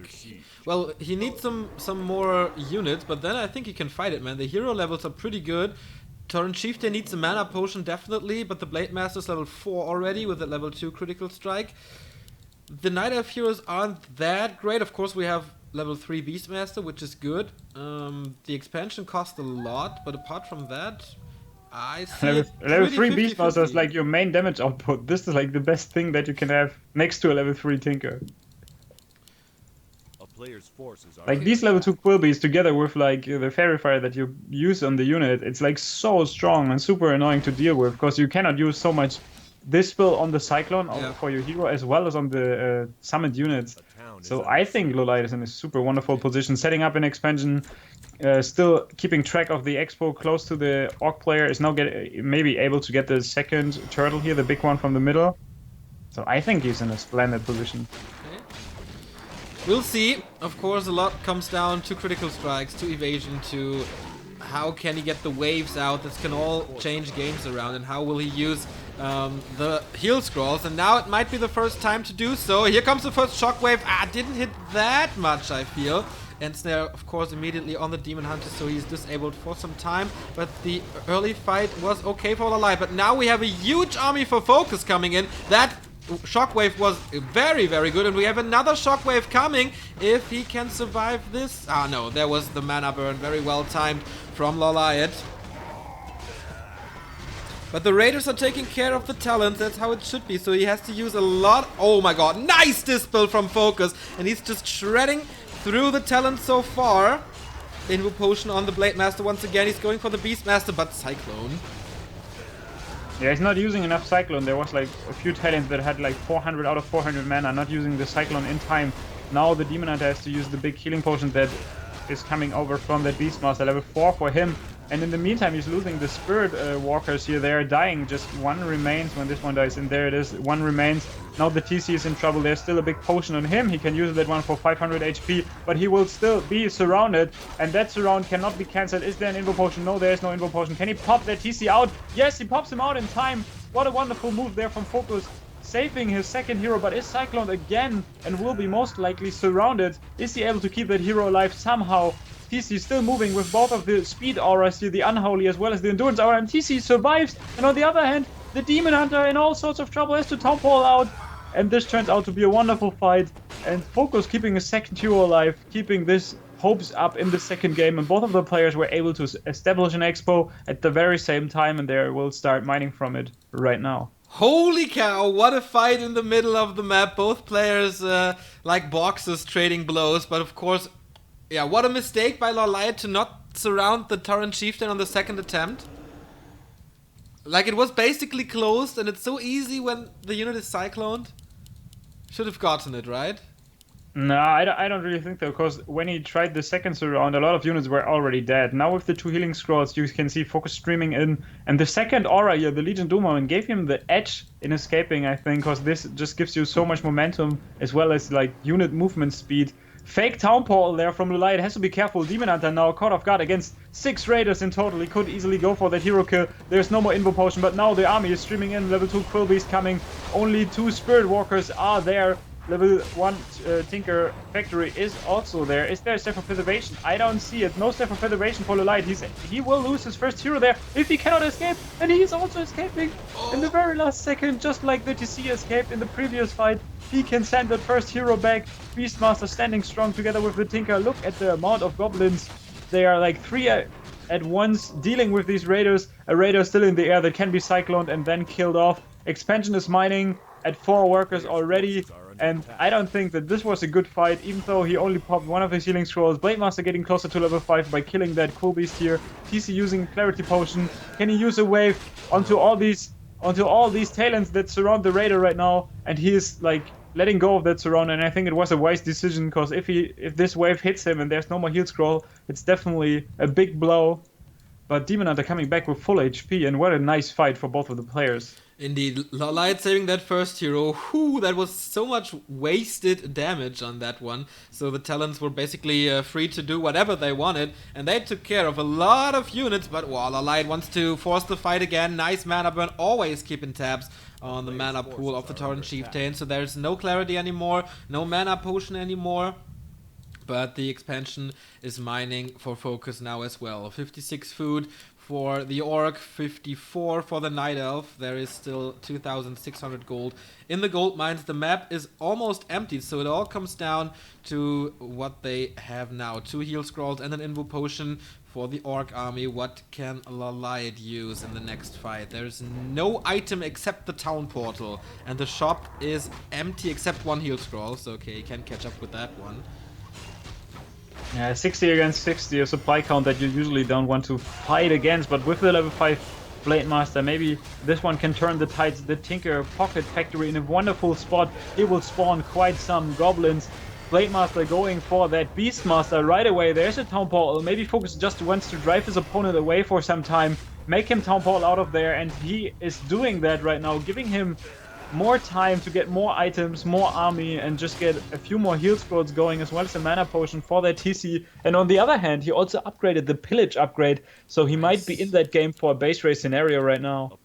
Well, he needs some more units, but then I think he can fight it, man. The hero levels are pretty good. Torrent Chieftain needs a mana potion, definitely, but the Blade Master's level 4 already with a level 2 critical strike. The Night Elf heroes aren't that great. Of course, we have level 3 Beastmaster, which is good. The expansion cost a lot, but apart from that, I see level 3 Beastmaster is like your main damage output. This is like the best thing that you can have next to a level 3 Tinker. Player's forces are like these level 2 Quill Beasts together with like the Fairy Fire that you use on the unit, it's like so strong and super annoying to deal with because you cannot use so much this spell on the Cyclone for your hero as well as on the summoned units. So I think LawLiet is in a super wonderful position, setting up an expansion, still keeping track of the Expo close to the Orc player, is now maybe able to get the second turtle here, the big one from the middle. So I think he's in a splendid position. We'll see. Of course, a lot comes down to critical strikes, to evasion, to how can he get the waves out. This can all change games around, and how will he use the heal scrolls. And now it might be the first time to do so. Here comes the first shockwave. Didn't hit that much, I feel. And Snare, of course, immediately on the Demon Hunter, so he's disabled for some time. But the early fight was okay for LawLiet. But now we have a huge army for FoCuS coming in. That shockwave was very, very good, and we have another shockwave coming if he can survive this. No, there was the mana burn, very well timed from LawLiet. But the Raiders are taking care of the talents, that's how it should be, so he has to use a lot. Oh my god, nice dispel from FoCuS, and he's just shredding through the talents so far. Invo Potion on the Blade Master once again, he's going for the Beastmaster, but Cyclone. Yeah, he's not using enough Cyclone. There was like a few talents that had like 400 out of 400 mana, not using the Cyclone in time. Now the Demon Hunter has to use the big healing potion that is coming over from that Beastmaster, level 4 for him. And in the meantime, he's losing the Spirit Walkers here. They are dying. Just one remains when this one dies. And there it is. One remains. Now the TC is in trouble. There's still a big potion on him. He can use that one for 500 HP. But he will still be surrounded. And that surround cannot be cancelled. Is there an Invo Potion? No, there is no Invo Potion. Can he pop that TC out? Yes, he pops him out in time. What a wonderful move there from FoCuS. Saving his second hero, but is cycloned again and will be most likely surrounded. Is he able to keep that hero alive somehow? TC still moving with both of the speed auras here, the unholy as well as the endurance aura, and TC survives. And on the other hand, the Demon Hunter in all sorts of trouble has to Townfall out. And this turns out to be a wonderful fight. And FoCuS keeping a second hero alive, keeping this hopes up in the second game. And both of the players were able to establish an expo at the very same time, and they will start mining from it right now. Holy cow, what a fight in the middle of the map. Both players like boxes trading blows, but of course, yeah, what a mistake by LawLiet to not surround the Torrent Chieftain on the second attempt. Like, it was basically closed, and it's so easy when the unit is cycloned. Should have gotten it, right? No, I don't really think so, because when he tried the second surround, a lot of units were already dead. Now with the 2 healing scrolls, you can see FoCuS streaming in, and the second aura here, the Legion Doomman, gave him the edge in escaping, I think, because this just gives you so much momentum, as well as like unit movement speed. Fake Townfall there from LawLiet, has to be careful. Demon Hunter now caught off guard against 6 Raiders in total. He could easily go for that hero kill. There's no more Invo Potion, but now the army is streaming in. Level 2 Quill Beast coming. Only 2 Spirit Walkers are there. Level 1 Tinker Factory is also there. Is there a Staff of Preservation? I don't see it. No Staff of Preservation for LawLiet. He will lose his first hero there if he cannot escape. And he is also escaping in the very last second, just like the TC escaped in the previous fight. He can send that first hero back. Beastmaster standing strong together with the Tinker. Look at the amount of goblins. They are like 3 at once dealing with these Raiders. A Raider still in the air that can be cycloned and then killed off. Expansion is mining. at 4 workers already. And I don't think that this was a good fight, even though he only popped one of his healing scrolls. Blademaster getting closer to level 5 by killing that cool beast here. TC using Clarity Potion. Can he use a wave onto all these talents that surround the Raider right now? And he is like letting go of that surround, and I think it was a wise decision, because if this wave hits him and there's no more heal scroll, it's definitely a big blow. But Demon Hunter coming back with full HP, and what a nice fight for both of the players. Indeed, LawLiet saving that first hero. Whew, that was so much wasted damage on that one. So the talents were basically free to do whatever they wanted, and they took care of a lot of units. But wow, LawLiet wants to force the fight again. Nice mana burn, always keeping tabs on the mana pool of the Tauren Chieftain. So there's no clarity anymore, no mana potion anymore. But the expansion is mining for FoCuS now as well. 56 food for the Orc, 54 for the Night Elf. There is still 2,600 gold in the gold mines. The map is almost empty, so it all comes down to what they have now. 2 heal scrolls and an invo potion for the Orc army. What can LawLiet use in the next fight? There's no item except the town portal, and the shop is empty except 1 heal scroll, so okay, he can catch up with that one. Yeah, 60 against 60, a supply count that you usually don't want to fight against, but with the level 5 Blademaster, maybe this one can turn the tides. The Tinker Pocket Factory in a wonderful spot. It will spawn quite some goblins. Blademaster going for that Beastmaster right away. There's a Town Portal. Maybe FoCuS just wants to drive his opponent away for some time, make him Town Portal out of there, and he is doing that right now, giving him more time to get more items, more army, and just get a few more heal scrolls going, as well as a mana potion for that TC. And on the other hand, he also upgraded the pillage upgrade, so he might be in that game for a base race scenario right now.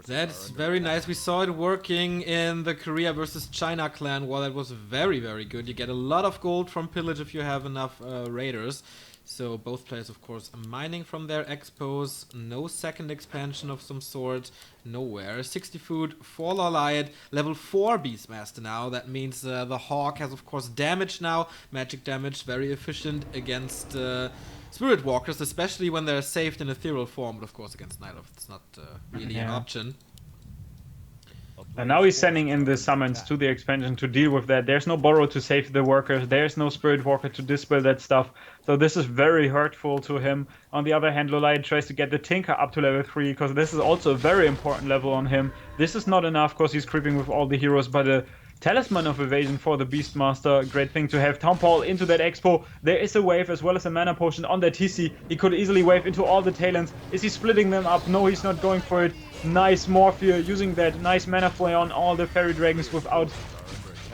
That's very nice. We saw it working in the Korea versus China clan war. That was very, very good. You get a lot of gold from pillage if you have enough raiders. So both players, of course, are mining from their expos. No second expansion of some sort. Nowhere. 60 food for LawLiet. Level 4 Beastmaster now. That means the Hawk has, of course, damage now. Magic damage. Very efficient against Spirit Walkers, especially when they're saved in ethereal form. But, of course, against Night Elf, it's not really an option. And now he's sending in the summons to the expansion to deal with that. There's no Borrow to save the workers. There's no Spirit Walker to dispel that stuff. So this is very hurtful to him. On the other hand, LawLiet tries to get the Tinker up to level 3, because this is also a very important level on him. This is not enough, because he's creeping with all the heroes, but a Talisman of Evasion for the Beastmaster. Great thing to have. Town Portal into that expo. There is a wave as well as a mana potion on that TC. He could easily wave into all the talents. Is he splitting them up? No, he's not going for it. Nice Morphia using that nice mana flare on all the fairy dragons without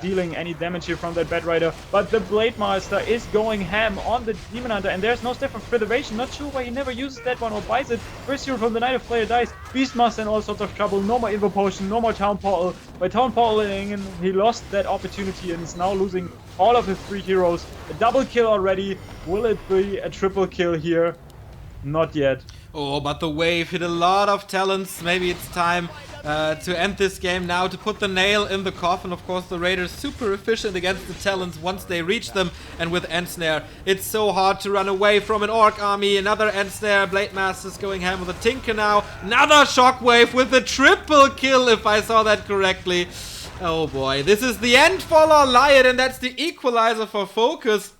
dealing any damage here from that Bat Rider. But the Blademaster is going ham on the Demon Hunter, and there's no Step of Preservation. Not sure why he never uses that one or buys it. First hero from the Night of player dies. Beastmaster in all sorts of trouble. No more Invo Potion, no more Town Portal. By Town Portaling in, he lost that opportunity and is now losing all of his 3 heroes. A double kill already. Will it be a triple kill here? Not yet. Oh, but the wave hit a lot of talents. Maybe it's time to end this game now, to put the nail in the coffin. Of course, the Raiders super efficient against the talents once they reach them, and with End Snare, it's so hard to run away from an Orc army. Another End Snare. Blademaster's going ham with a Tinker now. Another Shockwave with a triple kill, if I saw that correctly. Oh boy, this is the end for LawLiet, and that's the equalizer for FoCuS,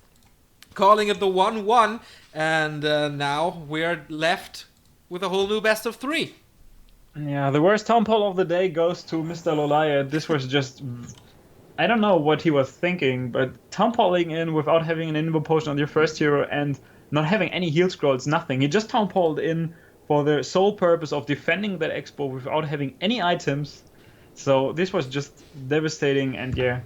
calling it the 1-1. And now we're left with a whole new best of 3. Yeah, the worst Town Portal of the day goes to Mr. LawLiet. This was just... I don't know what he was thinking, but Town Portaling in without having an Invo Potion on your first hero and not having any heal scrolls, nothing. He just Town Portaled in for the sole purpose of defending that expo without having any items. So this was just devastating, and yeah.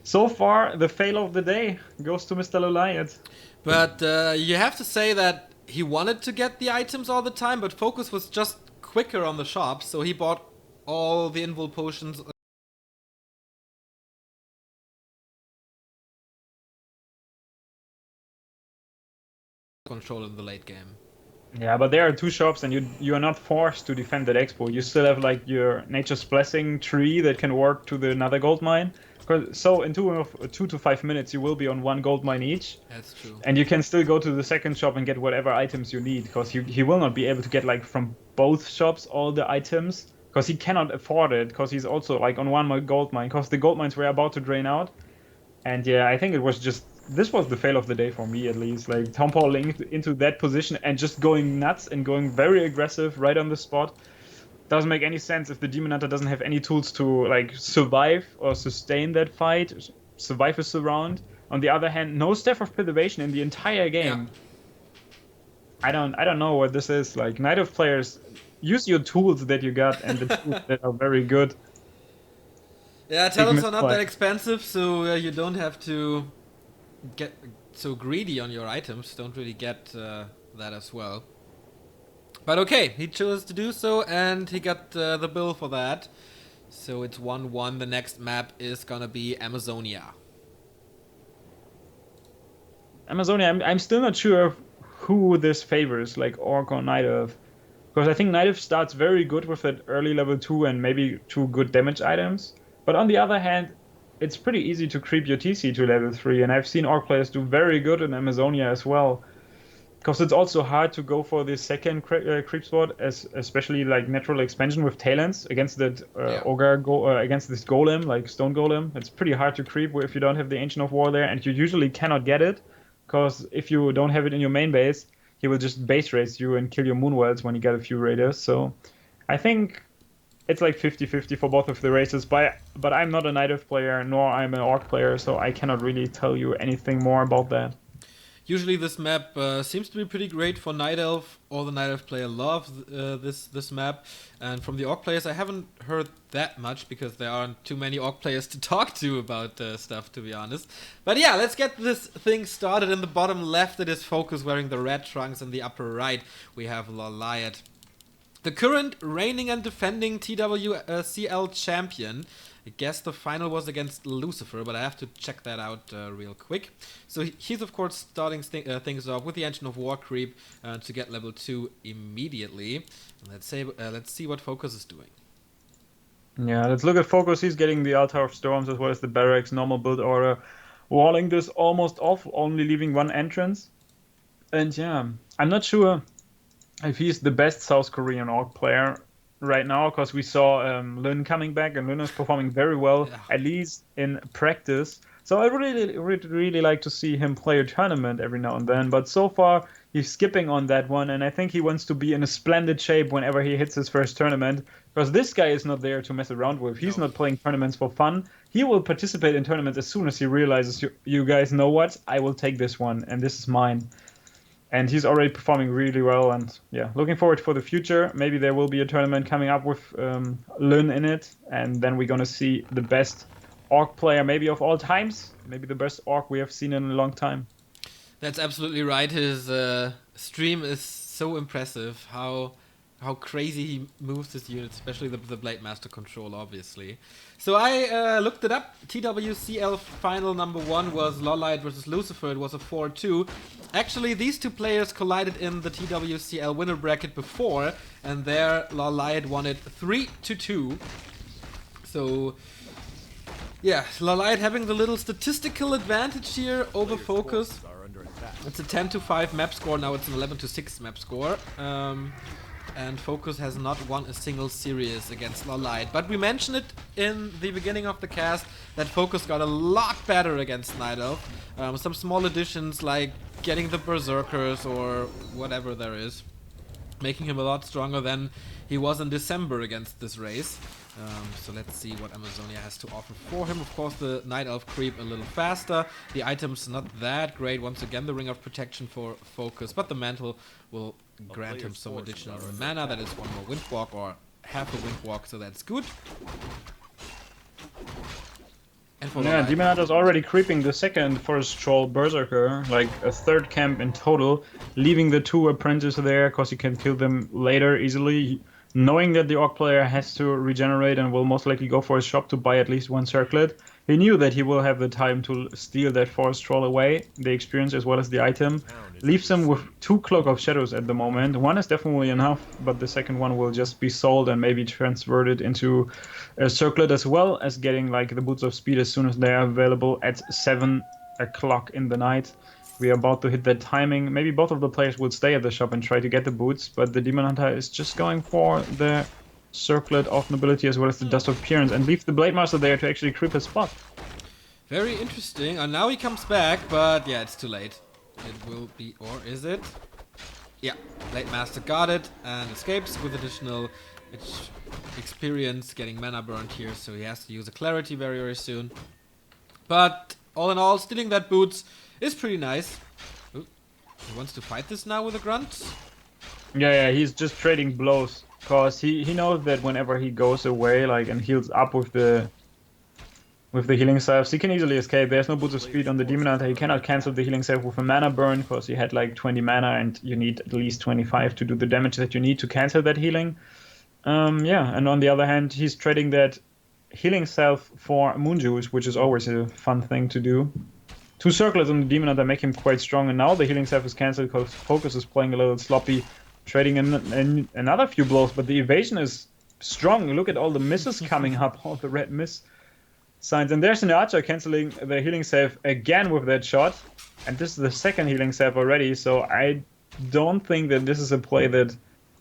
So far, the fail of the day goes to Mr. LawLiet. But you have to say that he wanted to get the items all the time, but FoCuS was just quicker on the shop, so he bought all the invul potions. Control in the late game. Yeah, but there are 2 shops, and you are not forced to defend that expo. You still have like your Nature's Blessing tree that can work to the another gold mine. So in 2 to 5 minutes, you will be on 1 gold mine each. That's true. And you can still go to the second shop and get whatever items you need, because he will not be able to get like from both shops all the items, because he cannot afford it, because he's also like on one gold mine, because the gold mines were about to drain out. And yeah, I think it was just, this was the fail of the day for me at least. Like Tom Paul linked into that position and just going nuts and going very aggressive right on the spot. Doesn't make any sense if the Demon Hunter doesn't have any tools to like survive or sustain that fight, survive a round. On the other hand, no Staff of Preservation in the entire game. Yeah. I don't know what this is. Like Night Elf players, use your tools that you got and the tools that are very good. Yeah, talents are not that expensive, so you don't have to get so greedy on your items. Don't really get that as well. But okay, he chose to do so, and he got the bill for that. So it's 1-1. The next map is gonna be Amazonia. Amazonia, I'm still not sure who this favors, like Orc or Night Elf. Because I think Night Elf starts very good with that early level 2 and maybe 2 good damage items. But on the other hand, it's pretty easy to creep your TC to level 3, and I've seen Orc players do very good in Amazonia as well. Because it's also hard to go for the second creep spot, especially like natural expansion with talents against that ogre against this golem, like stone golem. It's pretty hard to creep if you don't have the Ancient of War there, and you usually cannot get it, because if you don't have it in your main base, he will just base race you and kill your Moonwells when you get a few raiders. So I think it's like 50-50 for both of the races, but I'm not a Night Elf player, nor I'm an Orc player, so I cannot really tell you anything more about that. Usually this map seems to be pretty great for Night Elf. All the Night Elf player love this map. And from the Orc players, I haven't heard that much because there aren't too many Orc players to talk to about stuff, to be honest. But yeah, let's get this thing started. In the bottom left, it is FoCuS wearing the red trunks. In the upper right, we have LawLiet, the current reigning and defending TWCL champion. I guess the final was against Lucifer, but I have to check that out real quick. So he's of course starting things off with the Ancient of War creep to get level 2 immediately. And let's see what FoCuS is doing. Yeah, let's look at FoCuS. He's getting the Altar of Storms as well as the Barracks, normal build order, walling this almost off, only leaving one entrance. And yeah, I'm not sure if he's the best South Korean Orc player right now, because we saw Lin coming back, and Lin is performing very well, at least in practice. So I really like to see him play a tournament every now and then, but so far he's skipping on that one, and I think he wants to be in a splendid shape whenever he hits his first tournament, because this guy is not there to mess around with. He's not playing tournaments for fun. He will participate in tournaments as soon as he realizes, you guys know what, I will take this one, and this is mine. And he's already performing really well, and yeah, looking forward for the future. Maybe there will be a tournament coming up with Lun in it, and then we're gonna see the best Orc player maybe of all times, maybe the best Orc we have seen in a long time. That's absolutely right. His stream is so impressive. How crazy he moves his units, especially the Blade Master control, obviously. So I looked it up. TWCL final number 1 was LawLiet versus Lucifer. It was a 4-2. Actually, these two players collided in the TWCL winner bracket before, and there LawLiet won it 3-2. So yeah, LawLiet having the little statistical advantage here over FoCuS. It's a 10-5 map score. Now it's an 11-6 map score. And FoCuS has not won a single series against LawLiet. But we mentioned it in the beginning of the cast that FoCuS got a lot better against Night Elf. Some small additions like getting the Berserkers or whatever there is, making him a lot stronger than he was in December against this race. So let's see what Amazonia has to offer for him. Of course, the Night Elf creep a little faster. The items not that great. Once again, the Ring of Protection for FoCuS, but the Mantle will grant him some additional mana. That is one more Windwalk or half a Windwalk, so that's good. And for yeah, Demon Hunter's already creeping the second Forest Troll Berserker, like a third camp in total, leaving the 2 apprentices there because you can kill them later easily. Knowing that the Orc player has to regenerate and will most likely go for his shop to buy at least 1 circlet, he knew that he will have the time to steal that Forest Troll away, the experience as well as the item. Leaves him with 2 Cloak of Shadows at the moment. 1 is definitely enough, but the second one will just be sold and maybe transferred into a circlet, as well as getting like the Boots of Speed as soon as they are available at 7 o'clock in the night. We are about to hit that timing. Maybe both of the players will stay at the shop and try to get the boots, but the Demon Hunter is just going for the Circlet of Nobility as well as the Dust of Appearance, and leave the Blade Master there to actually creep his spot. Very interesting. And now he comes back, but yeah, it's too late. It will be, or is it? Yeah, Blade Master got it and escapes with additional experience, getting mana burned here, so he has to use a Clarity very, very soon. But all in all, stealing that boots is pretty nice. Ooh, he wants to fight this now with a grunt. Yeah, he's just trading blows, cause he knows that whenever he goes away, like, and heals up with the healing salves, he can easily escape. There's no boots of speed on the Demon Hunter. He cannot cancel the healing salve with a mana burn, because he had like 20 mana, and you need at least 25 to do the damage that you need to cancel that healing. And on the other hand, he's trading that healing salve for Moon Juice, which is always a fun thing to do. 2 circlets on the Demon Hunter make him quite strong, and now the healing salve is cancelled because FoCuS is playing a little sloppy, trading another few blows, but the evasion is strong. Look at all the misses coming up, all the red miss signs. And there's an Archer cancelling the healing salve again with that shot, and this is the second healing salve already, so I don't think that this is a play that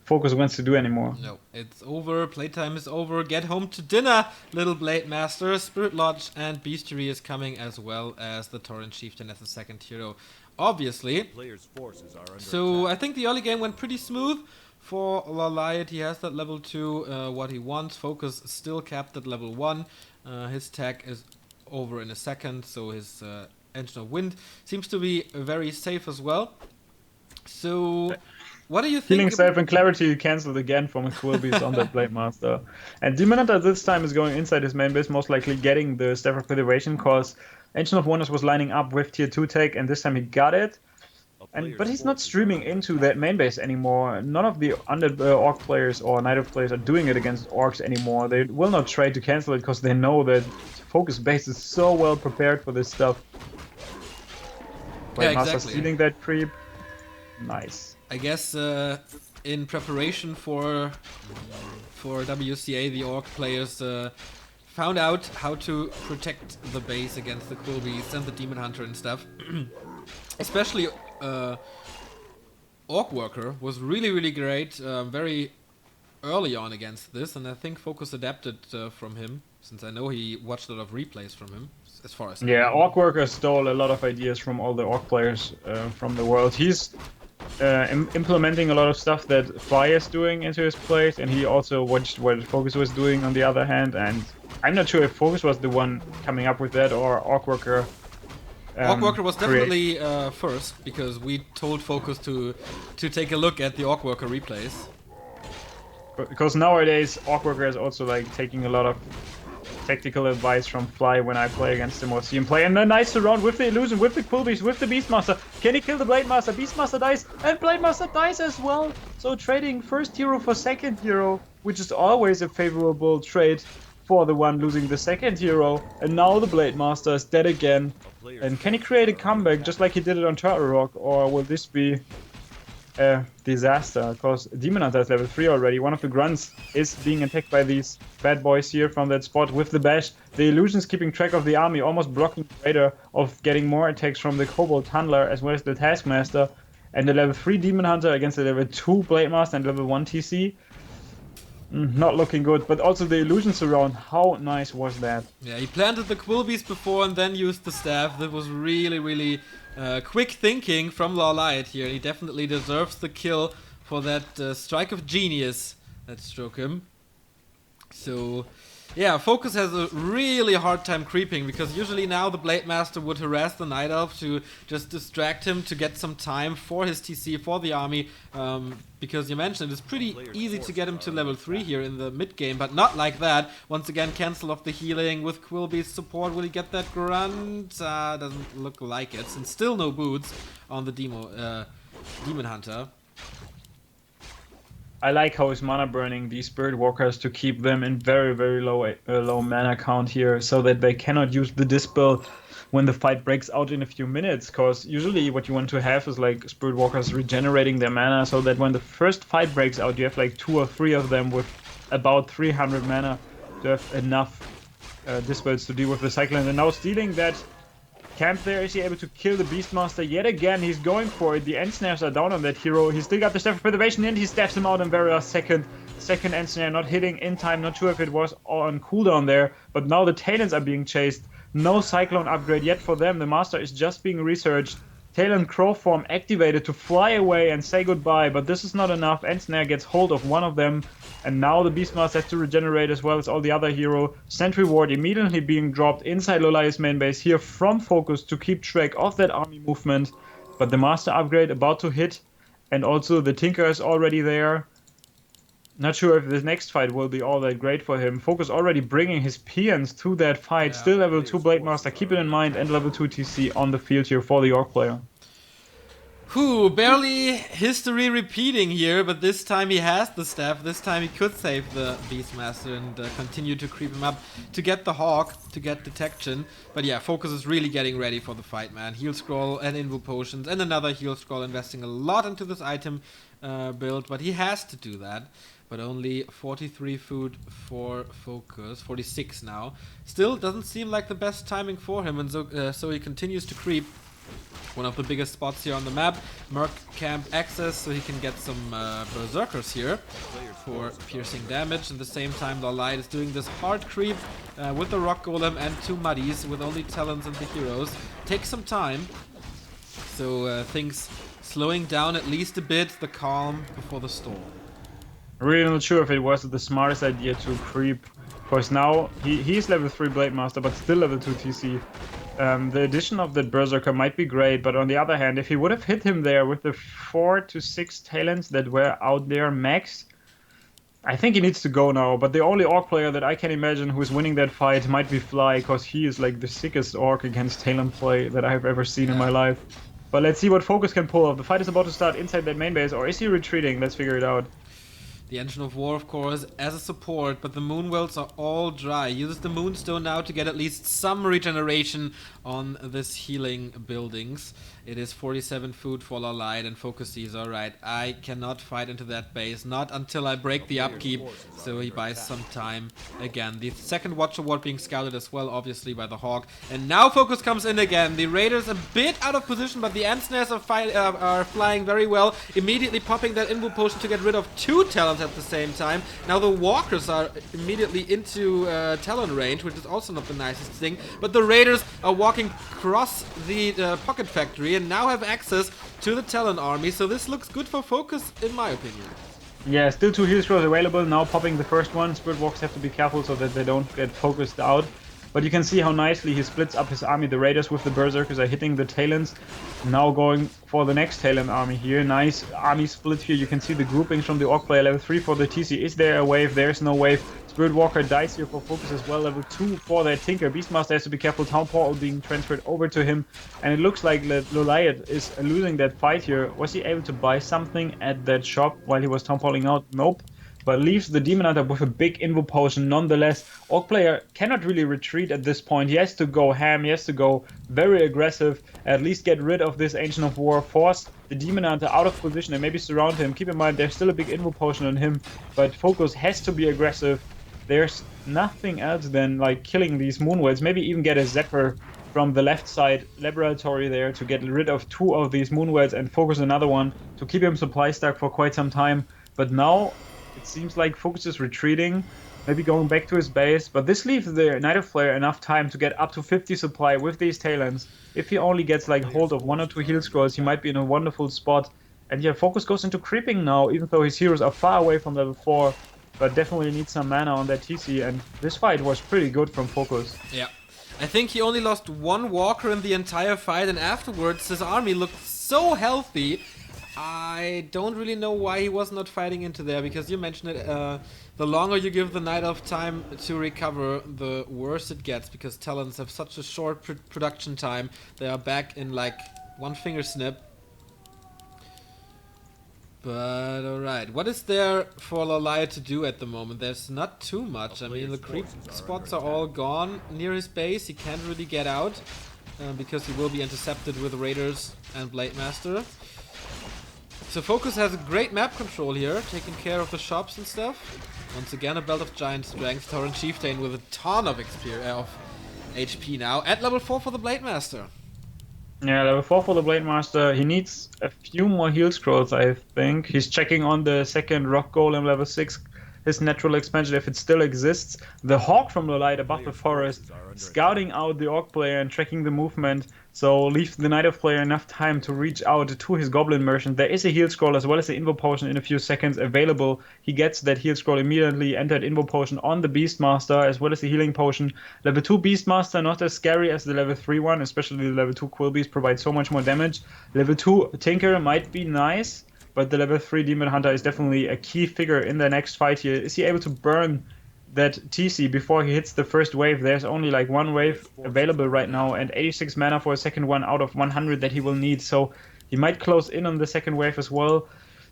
FoCuS wants to do anymore. No, it's over. Playtime is over. Get home to dinner, little Blade Master. Spirit Lodge and Bestiary is coming, as well as the Torrent Chieftain as the second hero, obviously. Players' forces are under So attack. I think the early game went pretty smooth for LawLiet. He has that level 2, what he wants. FoCuS still capped at level 1. His tech is over in a second, so his Engine of Wind seems to be very safe as well. So what do you think? Healing salve and Clarity cancelled again from a Quillbeast on that Blade Master. And Demon Hunter this time is going inside his main base, most likely getting the Staff of Preservation, because Ancient of Wonders was lining up with tier 2 tech, and this time he got it. But he's not streaming into that main base anymore. None of the Orc players or Night Elf players are doing it against Orcs anymore. They will not try to cancel it because they know that FoCuS base is so well prepared for this stuff. Blade Master stealing that creep. Nice. I guess in preparation for WCA, the Orc players found out how to protect the base against the Quillbeast and the Demon Hunter and stuff. Especially Orc Worker was really, really great, very early on against this, and I think FoCuS adapted from him, since I know he watched a lot of replays from him, as far as I know. Orc Worker stole a lot of ideas from all the Orc players from the world. He's implementing a lot of stuff that Fly is doing into his plays, and he also watched what FoCuS was doing on the other hand, and I'm not sure if FoCuS was the one coming up with that or Orc Worker. Orc Worker was definitely first, because we told FoCuS to take a look at the Orc Worker replays. Because nowadays Orc Worker is also like taking a lot of tactical advice from Fly when I play against him or see him play. And a nice surround with the illusion, with the Quillbeast, with the Beastmaster. Can he kill the Blade Master? Beastmaster dies, and Blade Master dies as well. So trading first hero for second hero, which is always a favorable trade for the one losing the second hero. And now the Blade Master is dead again. And can he create a comeback just like he did it on Turtle Rock, or will this be a disaster? Because Demon Hunter is level 3 already. One of the grunts is being attacked by these bad boys here from that spot with the bash. The illusion's keeping track of the army, almost blocking the Raider of getting more attacks from the Kobold Handler as well as the Taskmaster. And the level 3 Demon Hunter against the level 2 Blade Master and level 1 TC. Not looking good, but also the illusion surround, how nice was that? Yeah, he planted the Quillbeast before and then used the staff. That was really, really quick thinking from LawLiet here. He definitely deserves the kill for that strike of genius that struck him. So, yeah, FoCuS has a really hard time creeping, because usually now the Blade Master would harass the Night Elf to just distract him to get some time for his TC, for the army, because you mentioned it's pretty easy to get him to level 3 here in the mid game, but not like that. Once again, cancel off the healing with Quillbeast support. Will he get that grunt? Doesn't look like it, and still no boots on the Demon Hunter. I like how he's mana burning these Spirit Walkers to keep them in very, very low mana count here, so that they cannot use the Dispel when the fight breaks out in a few minutes. Because usually what you want to have is like Spirit Walkers regenerating their mana, so that when the first fight breaks out, you have like 2 or 3 of them with about 300 mana to have enough Dispels to deal with the Cyclone. And now stealing that camp there, is he able to kill the Beastmaster yet again? He's going for it. The end snares are down on that hero. He's still got the Staff of Preservation and he stabs him out in very last second. second end snare not hitting in time. Not sure if it was on cooldown there, but now the Talons are being chased. No Cyclone upgrade yet for them. The Master is just being researched. Talon Crow form activated to fly away and say goodbye, but this is not enough. End snare gets hold of one of them, and now the Beastmaster has to regenerate as well as all the other hero. Sentry Ward immediately being dropped inside LawLiet's main base here from FoCuS to keep track of that army movement, but the Master upgrade about to hit, and also the Tinker is already there. Not sure if the next fight will be all that great for him. FoCuS already bringing his peons to that fight. Yeah. Still level 2 Blade Master, keep it in mind, and level 2 TC on the field here for the Orc player. Whew, barely history repeating here, but this time he has the staff. This time he could save the Beastmaster and continue to creep him up to get the Hawk, to get detection. But yeah, FoCuS is really getting ready for the fight, man. Heal scroll and invo potions and another heal scroll, investing a lot into this item build, but he has to do that. But only 43 food for FoCuS, 46 now. Still doesn't seem like the best timing for him, and so he continues to creep. One of the biggest spots here on the map. Merc camp access, so he can get some berserkers here for piercing damage. At the same time, LawLiet is doing this hard creep with the rock golem and 2 muddies with only talents and the heroes. Takes some time, so things slowing down at least a bit. The calm before the storm. Really not sure if it was the smartest idea to creep, because now he's level 3 Blade Master, but still level 2 TC. The addition of that Berserker might be great, but on the other hand, if he would have hit him there with the 4 to 6 talents that were out there max, I think he needs to go now. But the only Orc player that I can imagine who is winning that fight might be Fly, because he is like the sickest Orc against Talon play that I have ever seen in my life. But let's see what FoCuS can pull off. The fight is about to start inside that main base, or is he retreating? Let's figure it out. The Engine of War, of course, as a support, but the Moonwells are all dry. Uses the Moonstone now to get at least some regeneration on this healing buildings. It is 47 food for LawLiet, and FoCuS sees, alright, I cannot fight into that base, not until I break the upkeep, so he buys some time again. The second Watcher Ward being scouted as well, obviously, by the Hawk. And now FoCuS comes in again. The Raiders a bit out of position, but the Ant Snares are flying very well, immediately popping that Invo Potion to get rid of 2 talents at the same time. Now the Walkers are immediately into Talon range, which is also not the nicest thing, but the Raiders are walking across the Pocket Factory and now have access to the Talon army, so this looks good for FoCuS in my opinion. Yeah, still 2 heal scrolls available, now popping the first one. Spirit Walks have to be careful so that they don't get focused out. But you can see how nicely he splits up his army. The Raiders with the Berserkers are hitting the Talons. Now going for the next Talon army here. Nice army split here. You can see the groupings from the Orc player. Level 3 for the TC. Is there a wave? There's no wave. Spirit Walker dies here for FoCuS as well. Level 2 for that Tinker. Beastmaster has to be careful. Town Portal being transferred over to him. And it looks like LawLiet is losing that fight here. Was he able to buy something at that shop while he was Town Portaling out? Nope. But leaves the Demon Hunter with a big Invo Potion nonetheless. Orc player cannot really retreat at this point. He has to go ham, he has to go very aggressive, at least get rid of this Ancient of War, force the Demon Hunter out of position and maybe surround him. Keep in mind, there's still a big Invo Potion on him, but FoCuS has to be aggressive. There's nothing else than like killing these Moonwells, maybe even get a Zephyr from the left side laboratory there to get rid of 2 of these Moonwells and FoCuS another one to keep him supply stuck for quite some time. But now it seems like FoCuS is retreating, maybe going back to his base, but this leaves the Night Elf player enough time to get up to 50 supply with these Talons. If he only gets like hold of 1 or 2 heal scrolls, he might be in a wonderful spot. And yeah, FoCuS goes into creeping now, even though his heroes are far away from level 4, but definitely needs some mana on that TC, and this fight was pretty good from FoCuS. Yeah. I think he only lost 1 Walker in the entire fight, and afterwards his army looked so healthy. I don't really know why he was not fighting into there, because you mentioned it, the longer you give the Night Elf time to recover, the worse it gets, because Talons have such a short production time. They are back in like 1 finger snip. But alright, what is there for LawLiet to do at the moment? There's not too much. I mean, the creep spots are all gone near his base. He can't really get out, because he will be intercepted with Raiders and Blade Master. So FoCuS has a great map control here, taking care of the shops and stuff. Once again, a Belt of Giant Strength. Torrent Chieftain with a ton of HP now. At level 4 for the Blade Master. Yeah, level 4 for the Blade Master. He needs a few more heal scrolls, I think. He's checking on the second Rock Golem level 6. his natural expansion if it still exists. The Hawk from LawLiet above the forest, scouting out the Orc player and tracking the movement, so leaves the Night Elf player enough time to reach out to his Goblin Merchant. There is a heal scroll as well as the Invo Potion in a few seconds available. He gets that heal scroll immediately and that Invo Potion on the Beastmaster as well as the healing potion. Level 2 Beastmaster not as scary as the level 3 one, especially the level 2 Quill Beast provides so much more damage. Level 2 Tinker might be nice, but the level 3 Demon Hunter is definitely a key figure in the next fight here. Is he able to burn that TC before he hits the first wave? There's only like one wave available right now and 86 mana for a second one out of 100 that he will need, so he might close in on the second wave as well.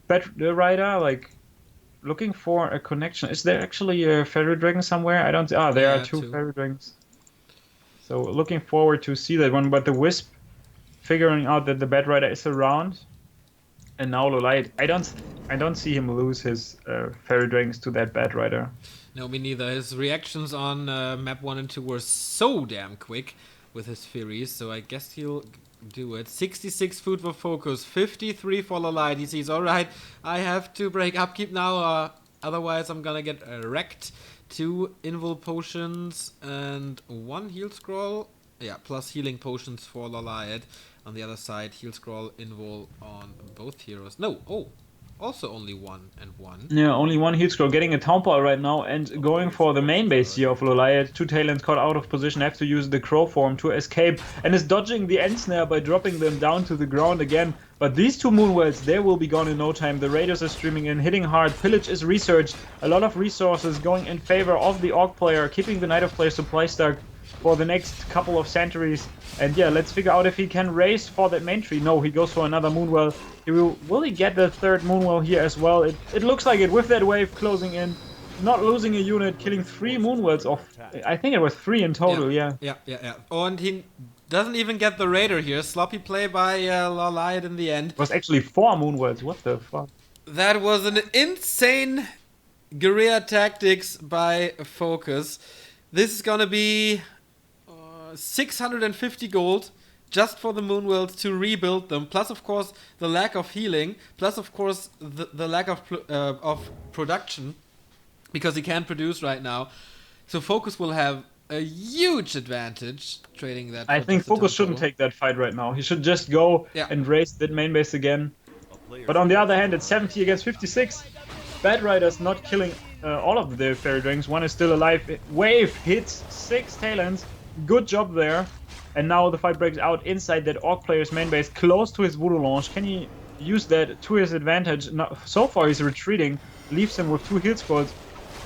But the Rider, like, looking for a connection. Is there actually a Fairy Dragon somewhere? I don't... Ah, there are two Fairy Dragons. So looking forward to see that one, but the Wisp figuring out that the Bat Rider is around. And now LawLiet, I don't see him lose his Fairy Dragons to that Bat Rider. No, me neither. His reactions on map 1 and 2 were so damn quick with his Furies, so I guess he'll do it. 66 food for FoCuS, 53 for LawLiet. He sees, alright, I have to break upkeep now, otherwise I'm gonna get wrecked. 2 Invul Potions and 1 Heal Scroll. Yeah, plus healing potions for LawLiet. On the other side, heal scroll, invul on both heroes. No, also only 1 and 1. Yeah, only 1 heal scroll. Getting a town ball right now and going for the main base here of LawLiet. 2 Talons caught out of position, have to use the crow form to escape and is dodging the end snare by dropping them down to the ground again. But these 2 Moonwells, they will be gone in no time. The Raiders are streaming in, hitting hard. Pillage is researched. A lot of resources going in favor of the Orc player, keeping the Night Elf player supply stuck for the next couple of centuries. And yeah, let's figure out if he can race for that main tree. No, he goes for another Moonwell. Will he get the 3rd Moonwell here as well? It looks like it with that wave closing in. Not losing a unit, killing 3 Moonwells off. I think it was 3 in total, yeah. Yeah. Oh, and he doesn't even get the Raider here. Sloppy play by LawLiet in the end. It was actually 4 Moonwells, what the fuck? That was an insane guerrilla tactics by FoCuS. This is gonna be 650 gold just for the Moonwells to rebuild them, plus of course the lack of healing, plus of course the lack of production, because he can't produce right now. So FoCuS will have a huge advantage trading that. I think FoCuS shouldn't take that fight right now. He should just go and race that main base again. But on the other hand, it's 70 against 56. Bat Rider's not killing all of the Fairy Dragons. 1 is still alive. Wave hits 6 Talons. Good job there. And now the fight breaks out inside that Orc player's main base, close to his Voodoo launch. Can he use that to his advantage? No, so far he's retreating, leaves him with 2 heal scrolls,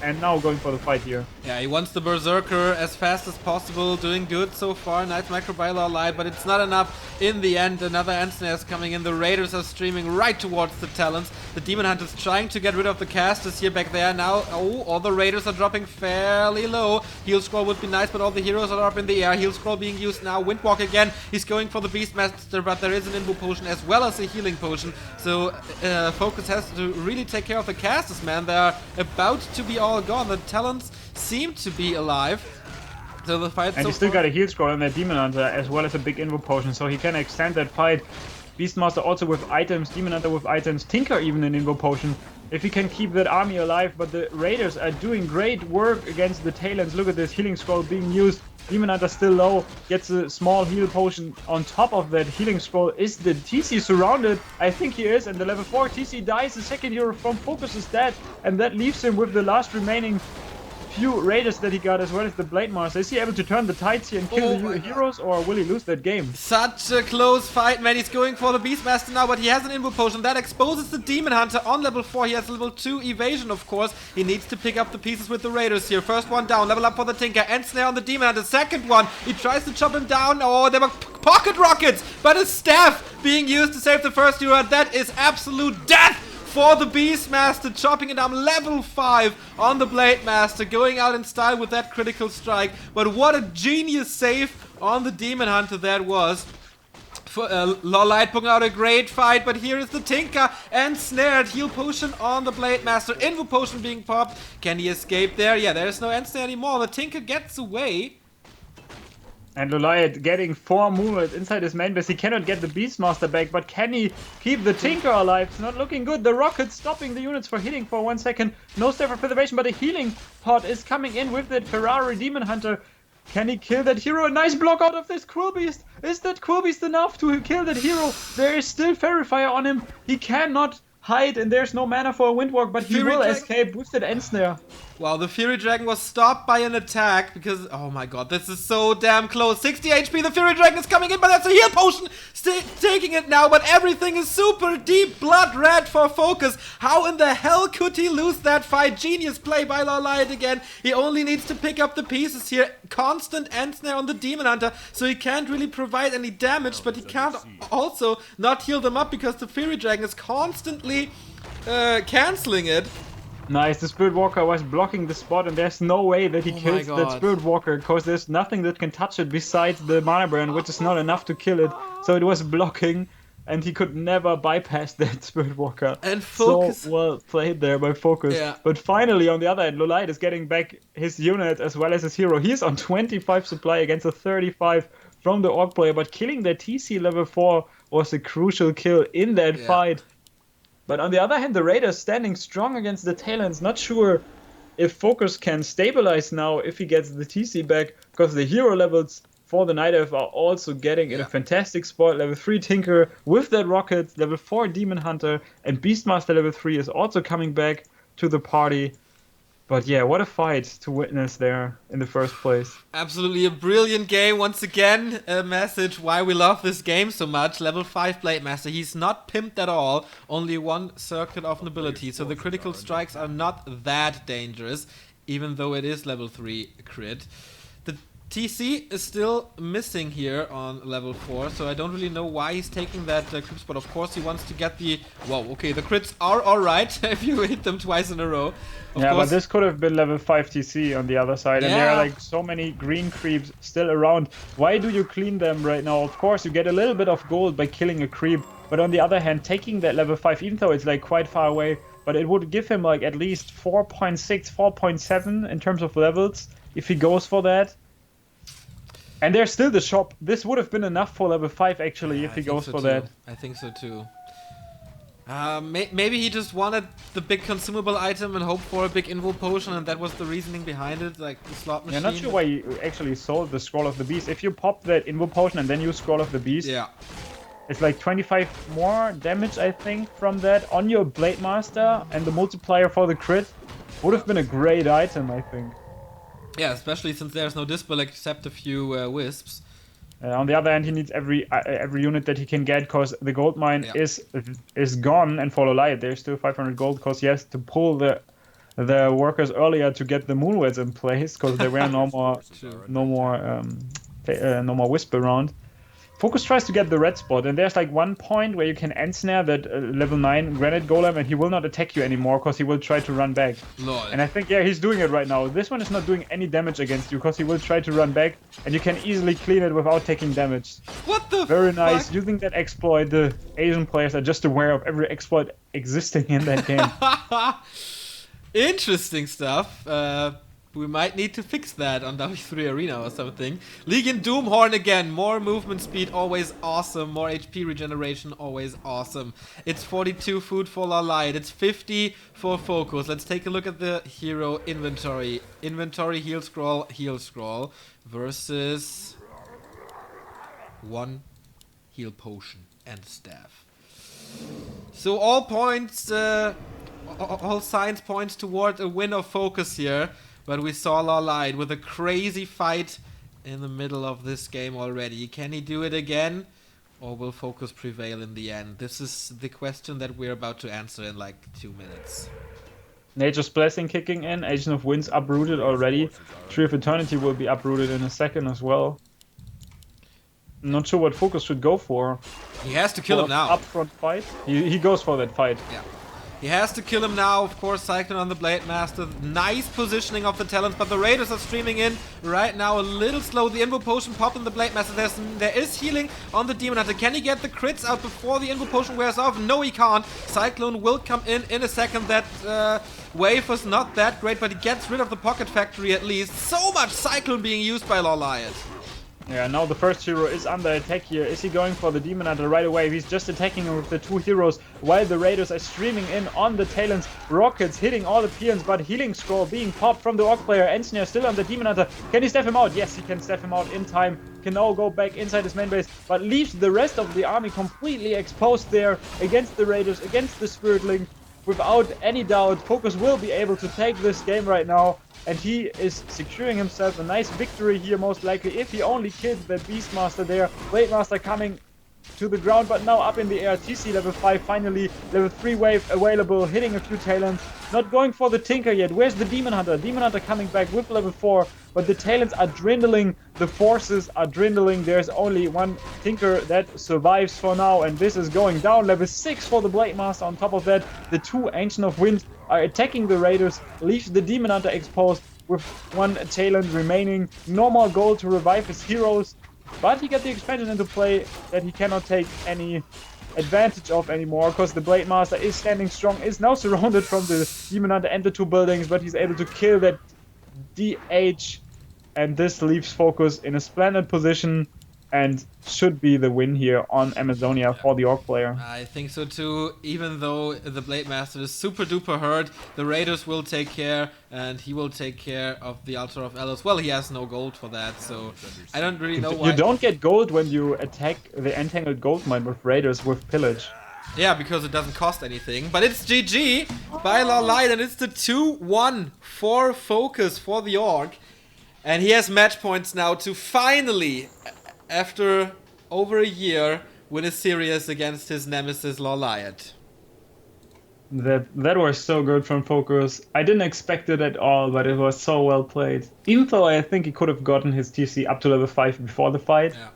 and now going for the fight here. Yeah, he wants the Berserker as fast as possible, doing good so far. Nice Micro by LawLiet, but it's not enough in the end. Another End Snare is coming in. The Raiders are streaming right towards the Talons. The Demon Hunter's trying to get rid of the casters here back there now. Oh, all the Raiders are dropping fairly low. Heal Scroll would be nice, but all the heroes are up in the air. Heal Scroll being used now. Windwalk again. He's going for the Beastmaster, but there is an Invo Potion as well as a healing potion. So FoCuS has to really take care of the casters, man. They're about to be all gone. The Talons seem to be alive. So the fight. And he still got a heal scroll on that Demon Hunter as well as a big Invo Potion, so he can extend that fight. Beastmaster also with items, Demon Hunter with items, Tinker even an Invo Potion. If he can keep that army alive, but the Raiders are doing great work against the Talons. Look at this healing scroll being used. Demon Hunter still low, gets a small heal potion on top of that healing scroll. Is the TC surrounded? I think he is, and the level 4 TC dies. The second hero from FoCuS is dead, and that leaves him with the last remaining few Raiders that he got, as well as the Blade Master. Is he able to turn the tides here and kill the heroes, or will he lose that game? Such a close fight, man. He's going for the Beastmaster now, but he has an Invo Potion. That exposes the Demon Hunter on level 4. He has level 2 evasion, of course. He needs to pick up the pieces with the Raiders here. First one down, level up for the Tinker. End Snare on the Demon Hunter. Second one, he tries to chop him down. Oh, there were pocket rockets, but a staff being used to save the first hero. That is absolute death for the Beastmaster, chopping it down. Level 5 on the Blade Master, going out in style with that critical strike. But what a genius save on the Demon Hunter that was. LawLiet putting out a great fight, but here is the Tinker and snared. Heal potion on the Blade Master. Invo Potion being popped. Can he escape there? Yeah, there's no End Snare anymore. The Tinker gets away. And LawLiet getting 4 moonlets inside his main base. He cannot get the Beastmaster back, but can he keep the Tinker alive? It's not looking good. The rocket stopping the units for hitting for 1 second. No step for preservation, but a healing pod is coming in with that Ferrari Demon Hunter. Can he kill that hero? A nice block out of this Quill Beast. Is that Quill Beast enough to kill that hero? There is still Fairy Fire on him. He cannot hide, and there's no mana for a Windwalk, but he will escape with that End Snare. Wow, the Fury Dragon was stopped by an attack because, oh my god, this is so damn close. 60 HP, the Fury Dragon is coming in, but that's a heal potion. Taking it now, but everything is super deep blood red for FoCuS. How in the hell could he lose that fight? Genius play by LawLiet again. He only needs to pick up the pieces here. Constant End Snare on the Demon Hunter, so he can't really provide any damage, but he can't also not heal them up because the Fury Dragon is constantly canceling it. Nice, the Spirit Walker was blocking the spot, and there's no way that he kills that Spirit Walker, because there's nothing that can touch it besides the Mana Burn, which is not enough to kill it. So it was blocking, and he could never bypass that Spirit Walker. And FoCuS. So well played there by FoCuS. Yeah. But finally, on the other end, LawLiet is getting back his unit as well as his hero. He's on 25 supply against a 35 from the Orc player, but killing the TC level 4 was a crucial kill in that fight. But on the other hand, the Raiders standing strong against the Talons. Not sure if FoCuS can stabilize now if he gets the TC back, because the hero levels for the Night Elf are also getting in a fantastic spot. Level 3 Tinker with that rocket, level 4 Demon Hunter, and Beastmaster level 3 is also coming back to the party. But yeah, what a fight to witness there in the first place. Absolutely a brilliant game. Once again, a message why we love this game so much. Level 5 Blade Master. He's not pimped at all. Only 1 circuit of nobility. So the critical strikes are not that dangerous, even though it is level 3 crit. The TC is still missing here on level 4, so I don't really know why he's taking that creep spot. Of course, he wants to get the... Wow, okay, the crits are alright if you hit them twice in a row. Of course, but this could have been level 5 TC on the other side, and there are like so many green creeps still around. Why do you clean them right now? Of course, you get a little bit of gold by killing a creep, but on the other hand, taking that level 5, even though it's like quite far away, but it would give him like at least 4.6, 4.7 in terms of levels if he goes for that. And there's still the shop. This would have been enough for level 5 actually if he goes for that. I think so too. Maybe he just wanted the big consumable item and hoped for a big invo potion, and that was the reasoning behind it, like the slot machine. Yeah, not sure why he actually sold the Scroll of the Beast. If you pop that invo potion and then use Scroll of the Beast, it's like 25 more damage, I think, from that on your Blade Master, and the multiplier for the crit would have been a great item, I think. Yeah, especially since there's no dispel except a few wisps. On the other hand, he needs every unit that he can get, because the gold mine is gone, and for LawLiet there's still 500 gold, because he has to pull the workers earlier to get the Moonweds in place, because there were no more wisp around. FoCuS tries to get the red spot, and there's like one point where you can end snare that level 9 Granite Golem, and he will not attack you anymore because he will try to run back. Lol. And I think, yeah, he's doing it right now. This one is not doing any damage against you because he will try to run back, and you can easily clean it without taking damage. What the Very nice. fuck? Using that exploit, the Asian players are just aware of every exploit existing in that game. Interesting stuff. We might need to fix that on W3 Arena or something. Legion Doomhorn again. More movement speed, always awesome. More HP regeneration, always awesome. It's 42 food for LawLiet. It's 50 for FoCuS. Let's take a look at the hero inventory. Inventory, heal scroll. Versus 1 heal potion and staff. So all points, all signs point toward a win of FoCuS here. But we saw LawLiet with a crazy fight in the middle of this game already. Can he do it again? Or will FoCuS prevail in the end? This is the question that we're about to answer in like 2 minutes. Nature's Blessing kicking in. Agent of Winds uprooted already. Tree of Eternity will be uprooted in a second as well. Not sure what FoCuS should go for. He has to kill him now. Upfront fight. He goes for that fight. Yeah. He has to kill him now, of course. Cyclone on the Blade Master. Nice positioning of the Talons, but the Raiders are streaming in right now a little slow. The Invo Potion popped on the Blade Master. There is healing on the Demon Hunter. Can he get the crits out before the Invo Potion wears off? No, he can't. Cyclone will come in a second. That wave was not that great, but he gets rid of the Pocket Factory at least. So much Cyclone being used by LawLiet. Yeah, now the first hero is under attack here. Is he going for the Demon Hunter right away? He's just attacking him with the 2 heroes while the Raiders are streaming in on the Talons. Rockets hitting all the peons, but Healing Scroll being popped from the Orc player. Engineer still on the Demon Hunter. Can he step him out? Yes, he can step him out in time. Can now go back inside his main base, but leaves the rest of the army completely exposed there against the Raiders, against the Spiritling. Without any doubt, FoCuS will be able to take this game right now, and he is securing himself a nice victory here, most likely, if he only kills that Beastmaster there. Blade Master coming to the ground, but now up in the air. TC level 5, finally, level 3 wave available, hitting a few Talons. Not going for the Tinker yet. Where's the Demon Hunter? Demon Hunter coming back with level 4, but the Talons are dwindling, the forces are dwindling. There's only one Tinker that survives for now, and this is going down. Level 6 for the Blade Master. On top of that, the 2 Ancient of Wind are attacking the Raiders, leaves the Demon Hunter exposed with 1 Talon remaining. No more gold to revive his heroes, but he got the expansion into play that he cannot take any advantage of anymore, because the Blade Master is standing strong, is now surrounded from the Demon Hunter and the 2 buildings, but he's able to kill that DH, and this leaves FoCuS in a splendid position and should be the win here on Amazonia for the Orc player. I think so too. Even though the Blade Master is super duper hurt, the Raiders will take care, and he will take care of the Altar of El as well. He has no gold for that, so I don't really know why. You don't get gold when you attack the Entangled Gold Mine with Raiders with Pillage. Yeah, because it doesn't cost anything. But it's GG by LawLiet, and it's the 2-1 for FoCuS for the Orc. And he has match points now to finally, after over a year, win a series against his nemesis LawLiet. That was so good from FoCuS. I didn't expect it at all, but it was so well played. Even though I think he could have gotten his TC up to level 5 before the fight. Yeah.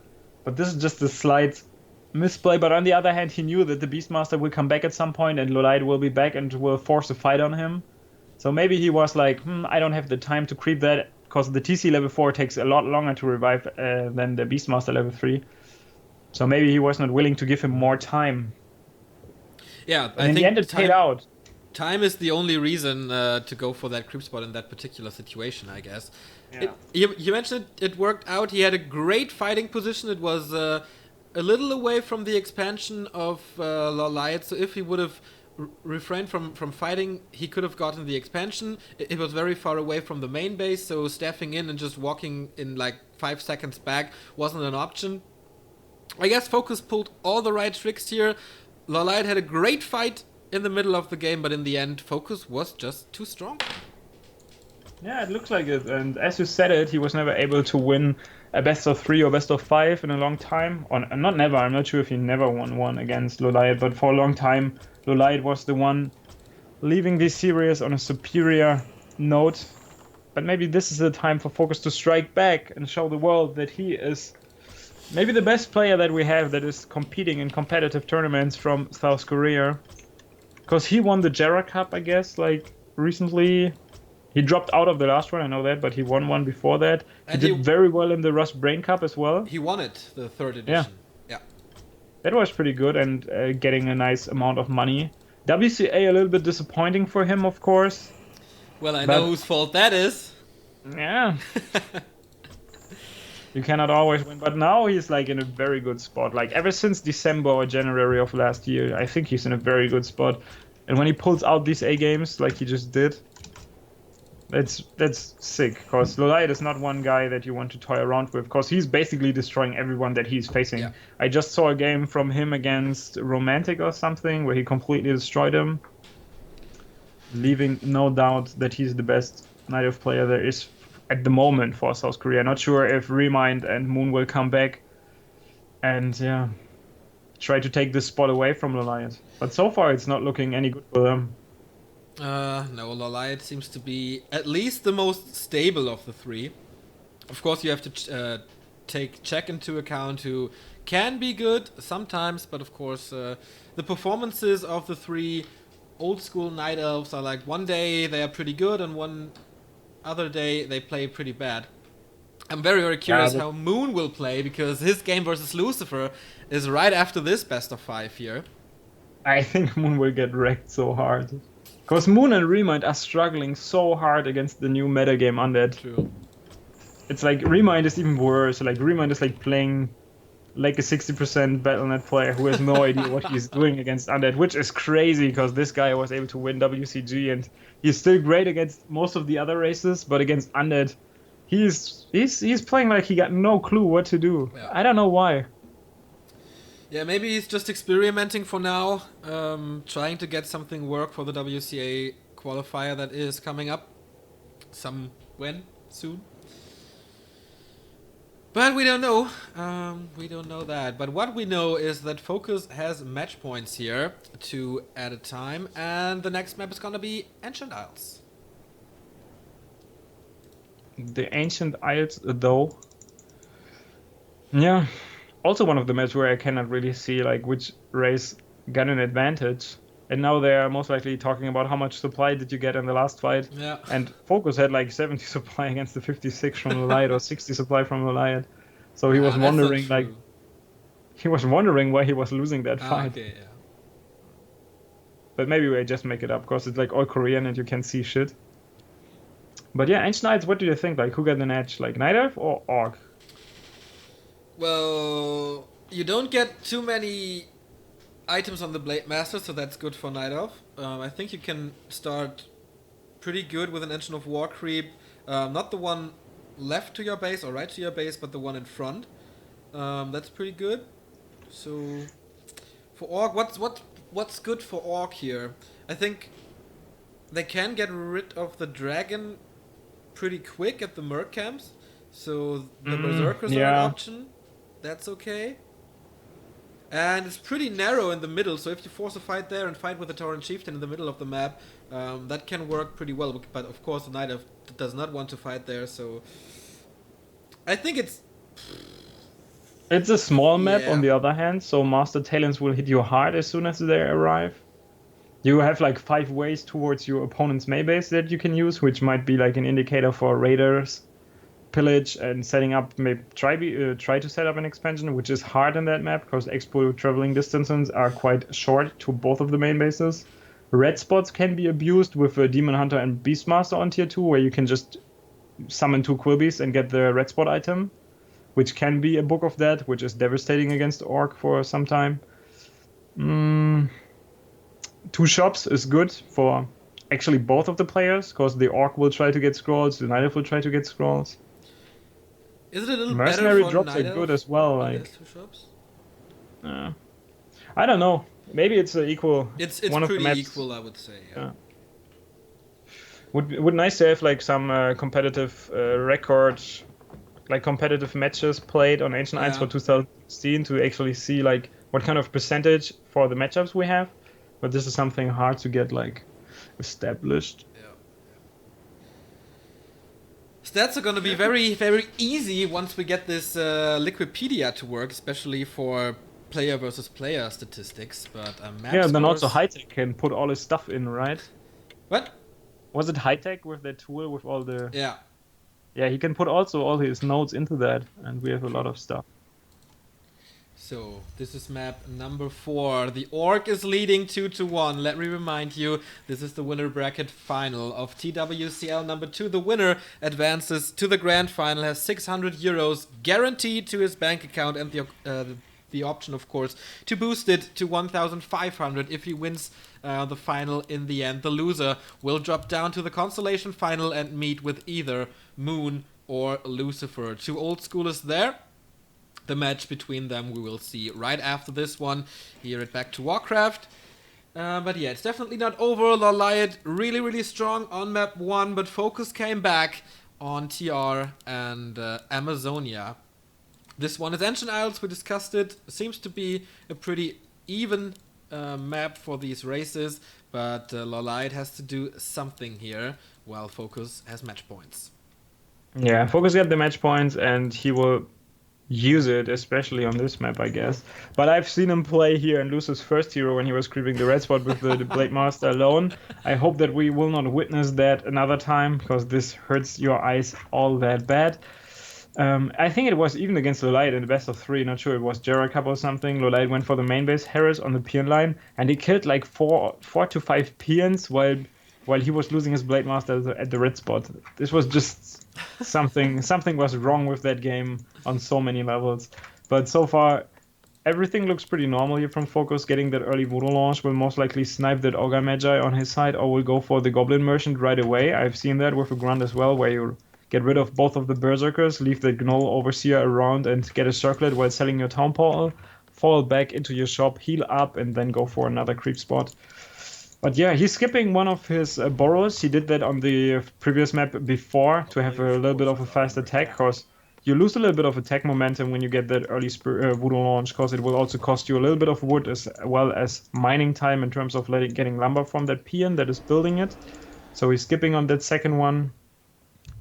But this is just a slight misplay. But on the other hand, he knew that the Beastmaster will come back at some point and LawLiet will be back and will force a fight on him. So maybe he was like, I don't have the time to creep that, because the TC level 4 takes a lot longer to revive than the Beastmaster level 3. So maybe he was not willing to give him more time. Yeah, I think in the end it paid out. Time is the only reason to go for that creep spot in that particular situation, I guess. Yeah. You mentioned it worked out. He had a great fighting position. It was a little away from the expansion of LawLiet, so if he would have refrained from fighting, he could have gotten the expansion. It was very far away from the main base, so staffing in and just walking in like 5 seconds back wasn't an option. I guess FoCuS pulled all the right tricks here. LawLiet had a great fight in the middle of the game, but in the end, FoCuS was just too strong. Yeah, it looks like it. And as you said it, he was never able to win a best of 3 or best of 5 in a long time. Or not never, I'm not sure if he never won one against LawLiet, but for a long time, LawLiet was the one leaving this series on a superior note. But maybe this is the time for FoCuS to strike back and show the world that he is maybe the best player that we have that is competing in competitive tournaments from South Korea. Because he won the Jera Cup, I guess, like recently. He dropped out of the last one, I know that, but he won one before that. And he did very well in the Rust Brain Cup as well. He won it, the 3rd edition. Yeah. That was pretty good, and getting a nice amount of money. WCA a little bit disappointing for him, of course. Well, I know whose fault that is. Yeah. You cannot always win, but now he's like in a very good spot. Like ever since December or January of last year, I think he's in a very good spot. And when he pulls out these A games like he just did, that's sick. Because LawLiet is not one guy that you want to toy around with, because he's basically destroying everyone that he's facing. Yeah. I just saw a game from him against Romantic or something where he completely destroyed him, leaving no doubt that he's the best Night Elf player there is at the moment for South Korea. Not sure if Remind and Moon will come back and try to take this spot away from LawLiet. But so far it's not looking any good for them. No, LawLiet seems to be at least the most stable of the 3. Of course, you have to take Check into account, who can be good sometimes, but of course the performances of the 3 old school Night Elves are like one day they are pretty good and one other day they play pretty bad. I'm very, very curious how Moon will play, because his game versus Lucifer is right after this best of 5 here. I think Moon will get wrecked so hard. Because Moon and Remind are struggling so hard against the new metagame Undead. True. it's like Remind is even worse. Like Remind is like playing like a 60% Battle.net player who has no idea what he's doing against Undead, which is crazy because this guy was able to win WCG and he's still great against most of the other races, but against Undead, he's playing like he got no clue what to do. Yeah. I don't know why. Yeah, maybe he's just experimenting for now, trying to get something work for the WCA qualifier that is coming up when soon. But we don't know. We don't know that. But what we know is that FoCuS has match points here, 2 at a time, and the next map is gonna be Ancient Isles. The Ancient Isles, though. Yeah. Also one of the maps where I cannot really see like which race got an advantage. And now they are most likely talking about how much supply did you get in the last fight. Yeah. And FoCuS had like 70 supply against the 56 from LawLiet or 60 supply from LawLiet. So he was wondering why he was losing that fight. Okay, yeah. But maybe we just make it up because it's like all Korean and you can see shit. But yeah, Ancient Knights, what do you think? Like who got an edge? Like Night Elf or Orc? Well, you don't get too many items on the Blade Master, so that's good for Night Elf. I think you can start pretty good with an Engine of War creep. Not the one left to your base or right to your base, but the one in front. That's pretty good. So for Orc, what's good for Orc here? I think they can get rid of the dragon pretty quick at the Merc camps. So the Berserkers are an option. That's okay. And it's pretty narrow in the middle, so if you force a fight there and fight with the Tauren Chieftain in the middle of the map, that can work pretty well. But of course, the Night Elf does not want to fight there, so I think it's a small map on the other hand, so Master Talents will hit you hard as soon as they arrive. You have like 5 ways towards your opponent's May base that you can use, which might be like an indicator for raiders, pillage, and setting up. Maybe try to set up an expansion, which is hard in that map because expo traveling distances are quite short to both of the main bases. Red spots can be abused with a Demon Hunter and Beastmaster on tier 2, where you can just summon 2 Quillbeasts and get the red spot item, which can be a book of that, which is devastating against Orc for some time. 2 shops is good for actually both of the players, because the Orc will try to get scrolls, the Night Elf will try to get scrolls. Is it a little Mercenary better for drops Night are Elf good as well. on Like, these 2 shops? I don't know. Maybe it's equal. It's one of the pretty maps. equal, I would say. Yeah. Would nice to have like some competitive records, like competitive matches played on Ancient Isles for 2016 to actually see like what kind of percentage for the matchups we have. But this is something hard to get like established. Stats are going to be very, very easy once we get this Liquipedia to work, especially for player versus player statistics. But then also Hightech can put all his stuff in, right? What? Was it Hightech with that tool with all the... Yeah, he can put also all his nodes into that, and we have a lot of stuff. So, this is map number 4. The Orc is leading 2-1. Let me remind you, this is the winner bracket final of TWCL number 2. The winner advances to the grand final, has 600 euros guaranteed to his bank account, and the option, of course, to boost it to 1,500 if he wins the final in the end. The loser will drop down to the constellation final and meet with either Moon or Lucifer. 2 old schoolers there. The match between them we will see right after this one here at Back to Warcraft. But yeah, it's definitely not over. LawLiet really, really strong on map 1, but FoCuS came back on TR and Amazonia. This one is Ancient Isles, we discussed it. Seems to be a pretty even map for these races, but LawLiet has to do something here, while FoCuS has match points. Yeah, FoCuS got the match points, and he will use it, especially on this map, I guess. But I've seen him play here and lose his first hero when he was creeping the red spot with the Blade Master alone. I hope that we will not witness that another time, because this hurts your eyes all that bad. I think it was even against LawLiet in the best of 3, not sure, it was Jericho or something. LawLiet went for the main base Harris on the peon line, and he killed like 4 to 5 peons while while he was losing his Blade Master at the red spot. This was just something was wrong with that game on so many levels. But so far, everything looks pretty normal here from FoCuS. Getting that early Voodoo launch will most likely snipe that Ogre Magi on his side, or will go for the Goblin Merchant right away. I've seen that with a Grunt as well, where you get rid of both of the Berserkers, leave the Gnoll Overseer around and get a Circlet while selling your Town Portal, fall back into your shop, heal up, and then go for another creep spot. But yeah, he's skipping one of his burrows. He did that on the previous map before to have a little bit of a fast attack, because you lose a little bit of attack momentum when you get that early Voodoo launch, because it will also cost you a little bit of wood as well as mining time in terms of getting lumber from that peon that is building it. So he's skipping on that second one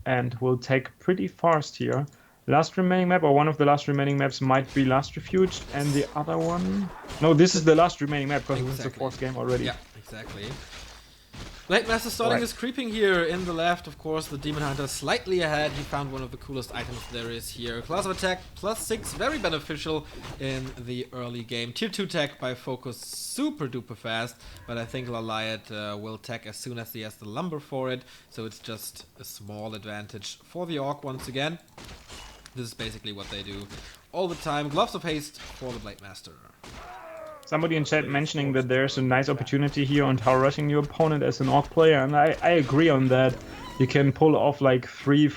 and will take pretty fast here. Last remaining map, or one of the last remaining maps, might be Last Refuge, and the other one... No, this is the last remaining map, because this is the fourth game already. Yeah, exactly. Blade Master starting his creeping here in the left, of course. The Demon Hunter slightly ahead. He found one of the coolest items there is here. Class of attack +6, very beneficial in the early game. Tier 2 tech by FoCuS, super duper fast, but I think LawLiet will tech as soon as he has the lumber for it, so it's just a small advantage for the Orc once again. This is basically what they do all the time. Gloves of Haste for the Blade Master. Somebody in chat mentioning that there's a nice opportunity here on tower rushing your opponent as an Orc player, and I agree on that. You can pull off like 3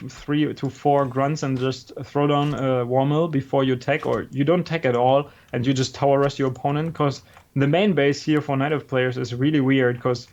to 4 grunts and just throw down a War Mill before you tech, or you don't tech at all and you just tower rush your opponent, because the main base here for Night Elf players is really weird, because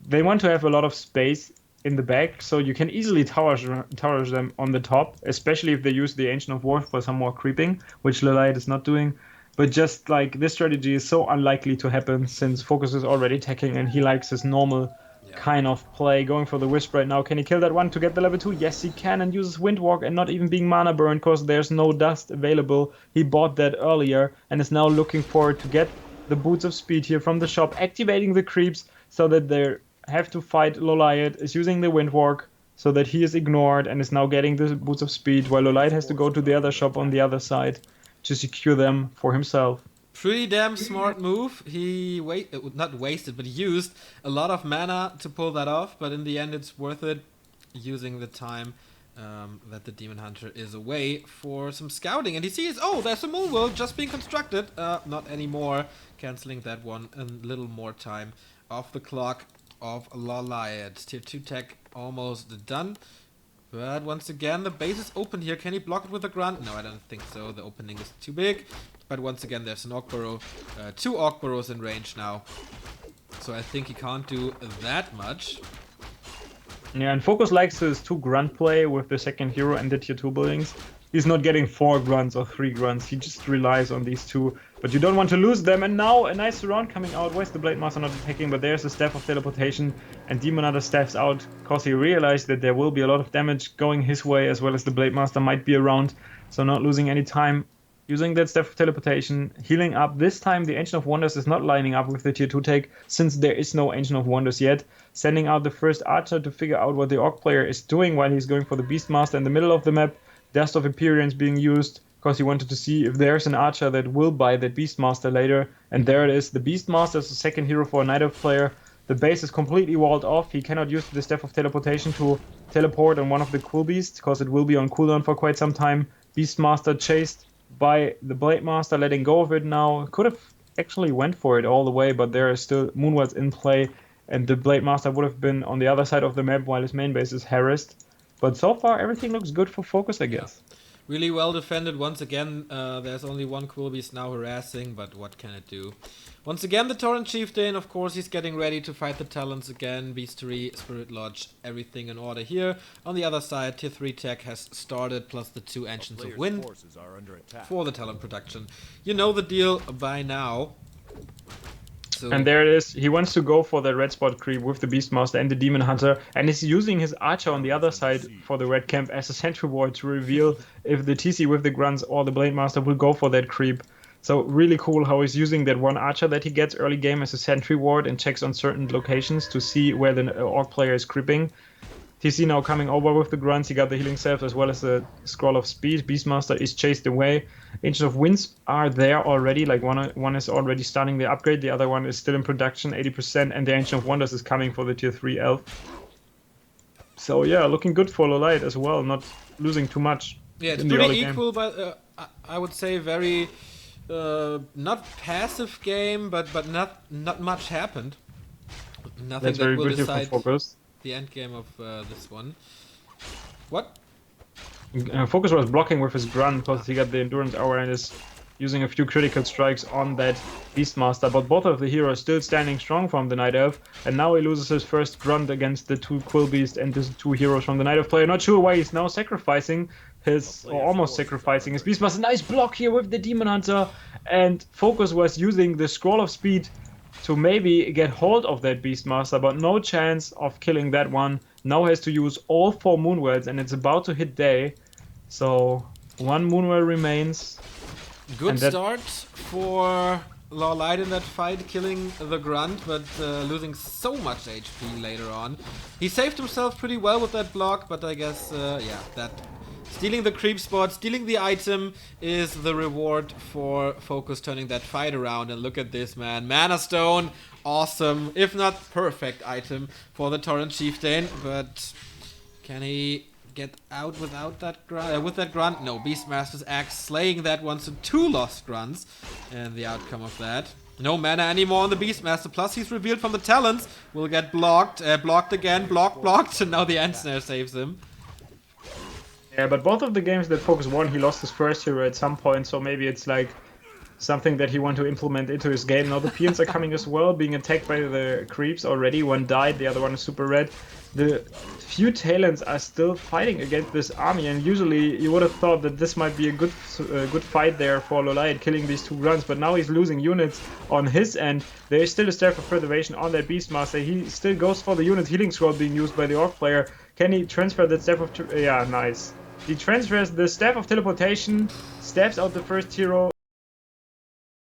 they want to have a lot of space in the back, so you can easily tower them on the top, especially if they use the Ancient of War for some more creeping, which LawLiet is not doing. But just like this strategy is so unlikely to happen since FoCuS is already attacking and he likes his normal kind of play. Going for the Wisp right now. Can he kill that one to get the level 2? Yes, he can, and uses Windwalk and not even being mana burned because there's no dust available. He bought that earlier and is now looking forward to get the Boots of Speed here from the shop, activating the creeps so that they have to fight LawLiet, is using the Windwalk so that he is ignored and is now getting the Boots of Speed, while LawLiet has to go to the other shop on the other side to secure them for himself. Pretty damn smart move. He not wasted, but used a lot of mana to pull that off, but in the end it's worth it, using the time that the Demon Hunter is away for some scouting. And he sees, oh, there's a moon world just being constructed. Not anymore. Cancelling that one. A little more time off the clock of LawLiet. Tier 2 tech almost done. But once again, the base is open here. Can he block it with a grunt? No, I don't think so. The opening is too big. But once again, there's an Orc Burrow. 2 Orc Burrows in range now. So I think he can't do that much. Yeah, and FoCuS likes his 2 grunt play with the second hero and the tier 2 buildings. He's not getting 4 grunts or 3 grunts. He just relies on these 2. But you don't want to lose them. And now a nice surround coming out. Where's the Blade Master not attacking? But there's the Staff of Teleportation. And Demon Hunter steps out because he realized that there will be a lot of damage going his way, as well as the Blade Master might be around. So not losing any time. Using that Staff of Teleportation, healing up. This time the Ancient of Wonders is not lining up with the tier 2 take, since there is no Ancient of Wonders yet. Sending out the first Archer to figure out what the Orc player is doing while he's going for the Beastmaster in the middle of the map. Dust of Empyreans being used because he wanted to see if there's an Archer that will buy that Beastmaster later. And there it is. The Beastmaster is the second hero for a Night Elf player. The base is completely walled off. He cannot use the Staff of Teleportation to teleport on one of the cool beasts because it will be on cooldown for quite some time. Beastmaster chased by the Blade Master, letting go of it now. Could have actually went for it all the way, but there is still Moonworlds in play, and the Blade Master would have been on the other side of the map while his main base is harassed. But so far everything looks good for FoCuS, I guess. Yeah. Really well defended once again. There's only one cool beast now harassing, but what can it do? Once again, the Torrent Chieftain, of course, he's getting ready to fight the Talons again. Beastery, Spirit Lodge, everything in order here. On the other side, Tier 3 tech has started, plus the 2 Ancients of Wind for the Talon production. You know the deal by now. So and there it is. He wants to go for the red spot creep with the Beastmaster and the Demon Hunter, and is using his Archer on the other side for the red camp as a sentry ward to reveal if the TC with the grunts or the Blade Master will go for that creep. So really cool how he's using that one Archer that he gets early game as a sentry ward and checks on certain locations to see where the Orc player is creeping. TC now coming over with the grunts. He got the healing salve as well as the scroll of speed. Beastmaster is chased away. Ancient of Winds are there already. Like one is already starting the upgrade. The other one is still in production, 80%. And the Ancient of Wonders is coming for the tier 3 elf. So yeah, looking good for LawLiet as well. Not losing too much. Yeah, it's in the pretty early equal, but I would say very not passive game, but not much happened. Nothing That's that very will good here decide for FoCuS. the end game of this one. What? FoCuS was blocking with his grunt because he got the endurance hour and is using a few critical strikes on that Beastmaster. But both of the heroes still standing strong from the Night Elf, and now he loses his first grunt against the 2 Quill Beast and the 2 heroes from the Night Elf player. Not sure why he's now sacrificing his, or almost sacrificing his Beastmaster. Nice block here with the Demon Hunter, and FoCuS was using the Scroll of Speed to maybe get hold of that Beastmaster, but no chance of killing that one. Now has to use all 4 Moonwells, and it's about to hit day. So 1 Moonwell remains. Good start for LawLiet in that fight, killing the grunt, but losing so much HP later on. He saved himself pretty well with that block, but I guess, yeah, that stealing the creep spot, stealing the item is the reward for FoCuS turning that fight around. And look at this, man. Mana Stone, awesome, if not perfect item for the Torrent Chieftain. But can he get out without that grunt? With that grunt? No, Beastmaster's Axe slaying that one, so 2 lost grunts. And the outcome of that. No mana anymore on the Beastmaster, plus he's revealed from the talents. Will get blocked, blocked again, blocked, and now the Ensnare saves him. Yeah, but both of the games that FoCuS won, he lost his first hero at some point, so maybe it's like something that he want to implement into his game. Now the Peons are coming as well, being attacked by the creeps already. One died, the other one is super red. The few Talents are still fighting against this army, and usually you would have thought that this might be a good fight there for LawLiet, killing these 2 grunts, but now he's losing units on his end. There is still a Staff of Preservation on that Beastmaster. He still goes for the unit healing scroll being used by the Orc player. Can he transfer that Staff of... yeah, nice. He transfers the Staff of Teleportation, stabs out the first hero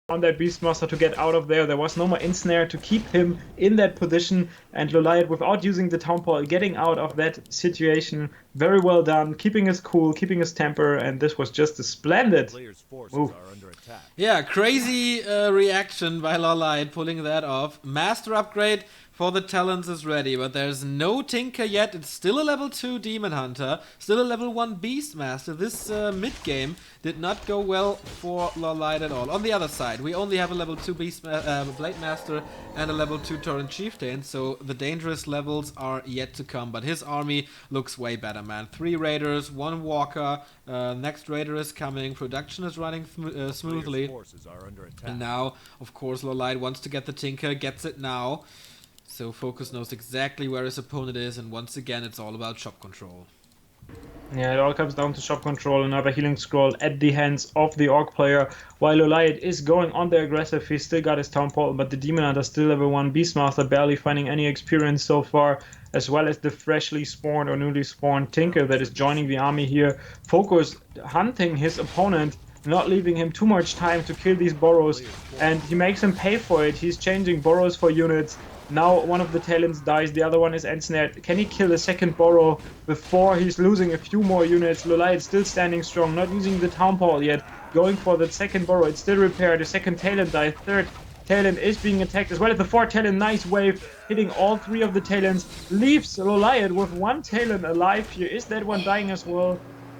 on that Beastmaster to get out of there. There was no more Ensnare to keep him in that position, and LawLiet, without using the Town Hall, getting out of that situation. Very well done, keeping his cool, keeping his temper, and this was just a splendid move. Yeah, crazy reaction by LawLiet pulling that off. Master upgrade for the talents is ready, but there's no Tinker yet. It's still a level 2 Demon Hunter, still a level 1 Beastmaster. This mid-game did not go well for LawLiet at all. On the other side, we only have a level 2 Blade Master and a level 2 Torrent Chieftain, so the dangerous levels are yet to come. But his army looks way better, man. 3 Raiders, 1 Walker, next Raider is coming, production is running smoothly. And now, of course, LawLiet wants to get the Tinker, gets it now. So FoCuS knows exactly where his opponent is, and once again it's all about shop control. Yeah, it all comes down to shop control. Another healing scroll at the hands of the Orc player. While LawLiet is going on the aggressive, he still got his Town Portal, but the Demon Hunter still level 1. Beastmaster barely finding any experience so far, as well as the freshly spawned or newly spawned Tinker that is joining the army here. FoCuS hunting his opponent, not leaving him too much time to kill these Burrows, and he makes him pay for it. He's changing Burrows for units. Now one of the talents dies, the other one is ensnared. Can he kill the second Burrow before he's losing a few more units? LawLiet still standing strong, not using the Town Hall yet. Going for the second Burrow, it's still repaired. The second talent dies, third talent is being attacked as well as the fourth talent. Nice wave, hitting all 3 of the talents. Leaves LawLiet with 1 talent alive here. Is that one dying as well?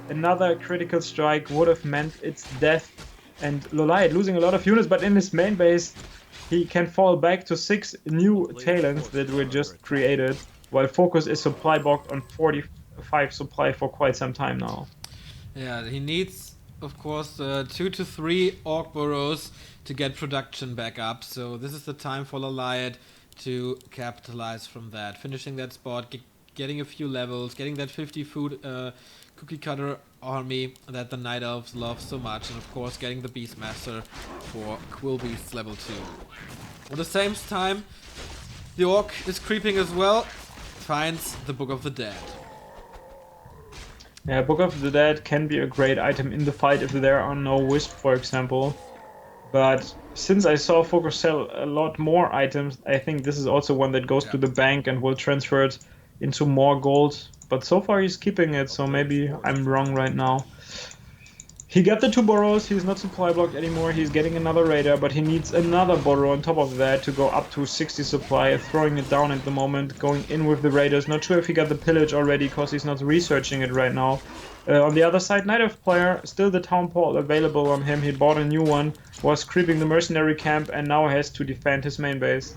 Another critical strike would have meant its death. And LawLiet losing a lot of units, but in his main base, he can fall back to 6 new talents that were just created, while FoCuS is supply boxed on 45 supply for quite some time now. Yeah, he needs, of course, 2 to 3 Orc Burrows to get production back up, so this is the time for LawLiet to capitalize from that. Finishing that spot, getting a few levels, getting that 50 food cookie cutter army that the Night Elves love so much, and of course getting the Beastmaster for Quill Beasts level 2. At the same time, the Orc is creeping as well, finds the Book of the Dead. Yeah, Book of the Dead can be a great item in the fight if there are no Wisp, for example. But since I saw FoCuS sell a lot more items, I think this is also one that goes to the bank and will transfer it into more gold but so far he's keeping it, so maybe I'm wrong right now. He got the 2 Burrows, he's not supply blocked anymore, he's getting another Raider, but he needs another Burrow on top of that to go up to 60 supply, throwing it down at the moment, going in with the Raiders. Not sure if he got the pillage already, because he's not researching it right now. On the other side, Night Elf player, still the Town Portal available on him, he bought a new one, was creeping the mercenary camp, and now has to defend his main base.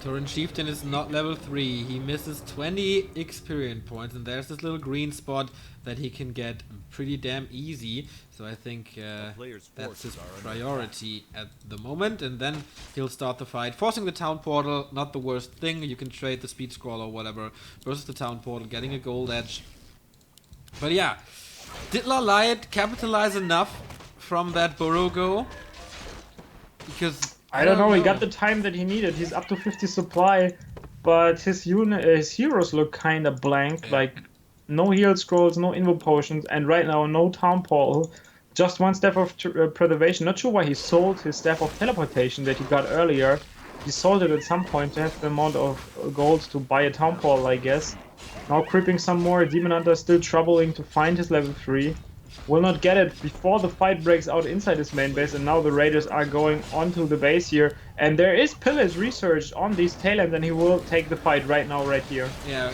Tauren Chieftain is not level 3. He misses 20 experience points, and there's this little green spot that he can get pretty damn easy. So I think that's his priority at the moment. And then he'll start the fight. Forcing the Town Portal, not the worst thing. You can trade the Speed Scroll or whatever versus the Town Portal, getting a gold edge. But yeah, did LawLiet capitalize enough from that Burrow go? Because I don't know, he got the time that he needed. He's up to 50 supply, but his heroes look kind of blank. Yeah. Like, no heal scrolls, no invo potions, and right now no Town Portal. Just one Staff of Preservation. Not sure why he sold his Staff of Teleportation that he got earlier. He sold it at some point to have the amount of gold to buy a Town Portal, I guess. Now creeping some more. Demon Hunter still troubling to find his level 3. Will not get it before the fight breaks out inside his main base, and now the Raiders are going onto the base here. And there is pillage researched on these tailends, and he will take the fight right now, right here. Yeah,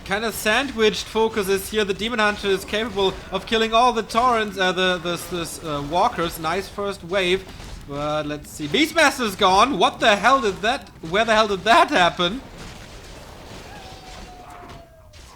kind of sandwiched FoCuS is here. The Demon Hunter is capable of killing all the Taurens, the walkers. Nice first wave, but let's see. Beastmaster's gone. What the hell did that? Where the hell did that happen?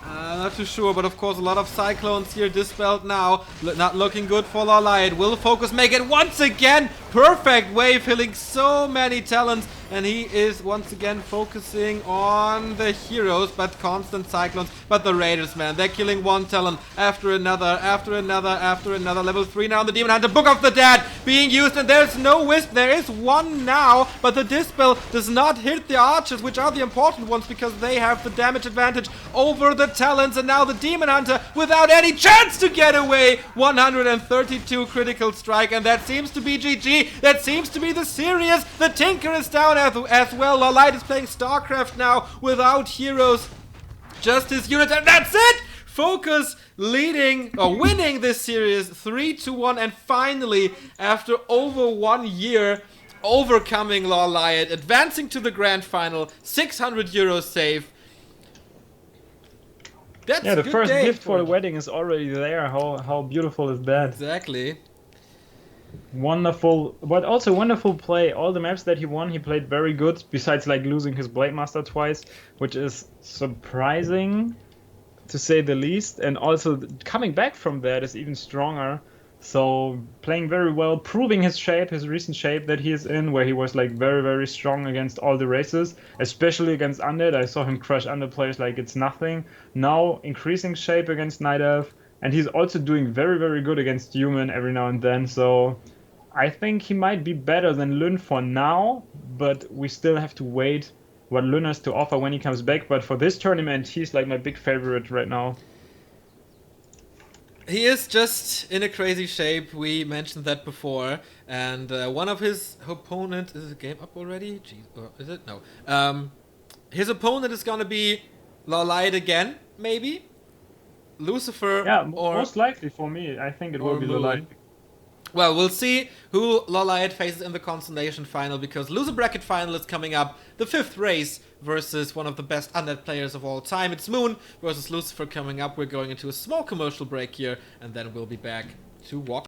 Not too sure, but of course a lot of Cyclones here dispelled now. Not looking good for LawLiet. Will FoCuS make it once again? Perfect wave, hitting so many talents, and he is once again focusing on the heroes, but constant Cyclones. But the Raiders, man, they're killing one talent after another, after another, after another. Level 3 now, the Demon Hunter, Book of the Dead being used, and there's no Wisp. There is one now, but the Dispel does not hit the archers, which are the important ones, because they have the damage advantage over the talents. And now the Demon Hunter, without any chance to get away, 132 critical strike, and that seems to be GG. That seems to be the series. The Tinker is down as well. LawLiet is playing StarCraft now without heroes, just his units, and that's it! FoCuS leading, or winning this series 3-1, and finally, after over 1 year, overcoming LawLiet, advancing to the grand final, 600 euros save. That's yeah, the good first day gift for the wedding is already there. How beautiful is that? Exactly. Wonderful, but also wonderful play. All the maps that he won, he played very good, besides like losing his Blade Master twice, which is surprising to say the least, and also coming back from that is even stronger. So playing very well, proving his shape, his recent shape that he is in, where he was like very, very strong against all the races, especially against Undead. I saw him crush Undead players like it's nothing. Now increasing shape against Night Elf, and he's also doing very, very good against Human every now and then. So I think he might be better than Lun for now, but we still have to wait what Lun has to offer when he comes back. But for this tournament, he's like my big favorite right now. He is just in a crazy shape. We mentioned that before. And one of his opponents... Is the game up already? Jeez, or is it? No. His opponent is going to be LawLiet again, maybe? Lucifer, yeah, or most likely for me. I think it will be LawLiet. Well, we'll see who LawLiet faces in the Constellation final, because loser bracket final is coming up. The 5th race versus one of the best Undead players of all time. It's Moon versus Lucifer coming up. We're going into a small commercial break here, and then we'll be back to walk.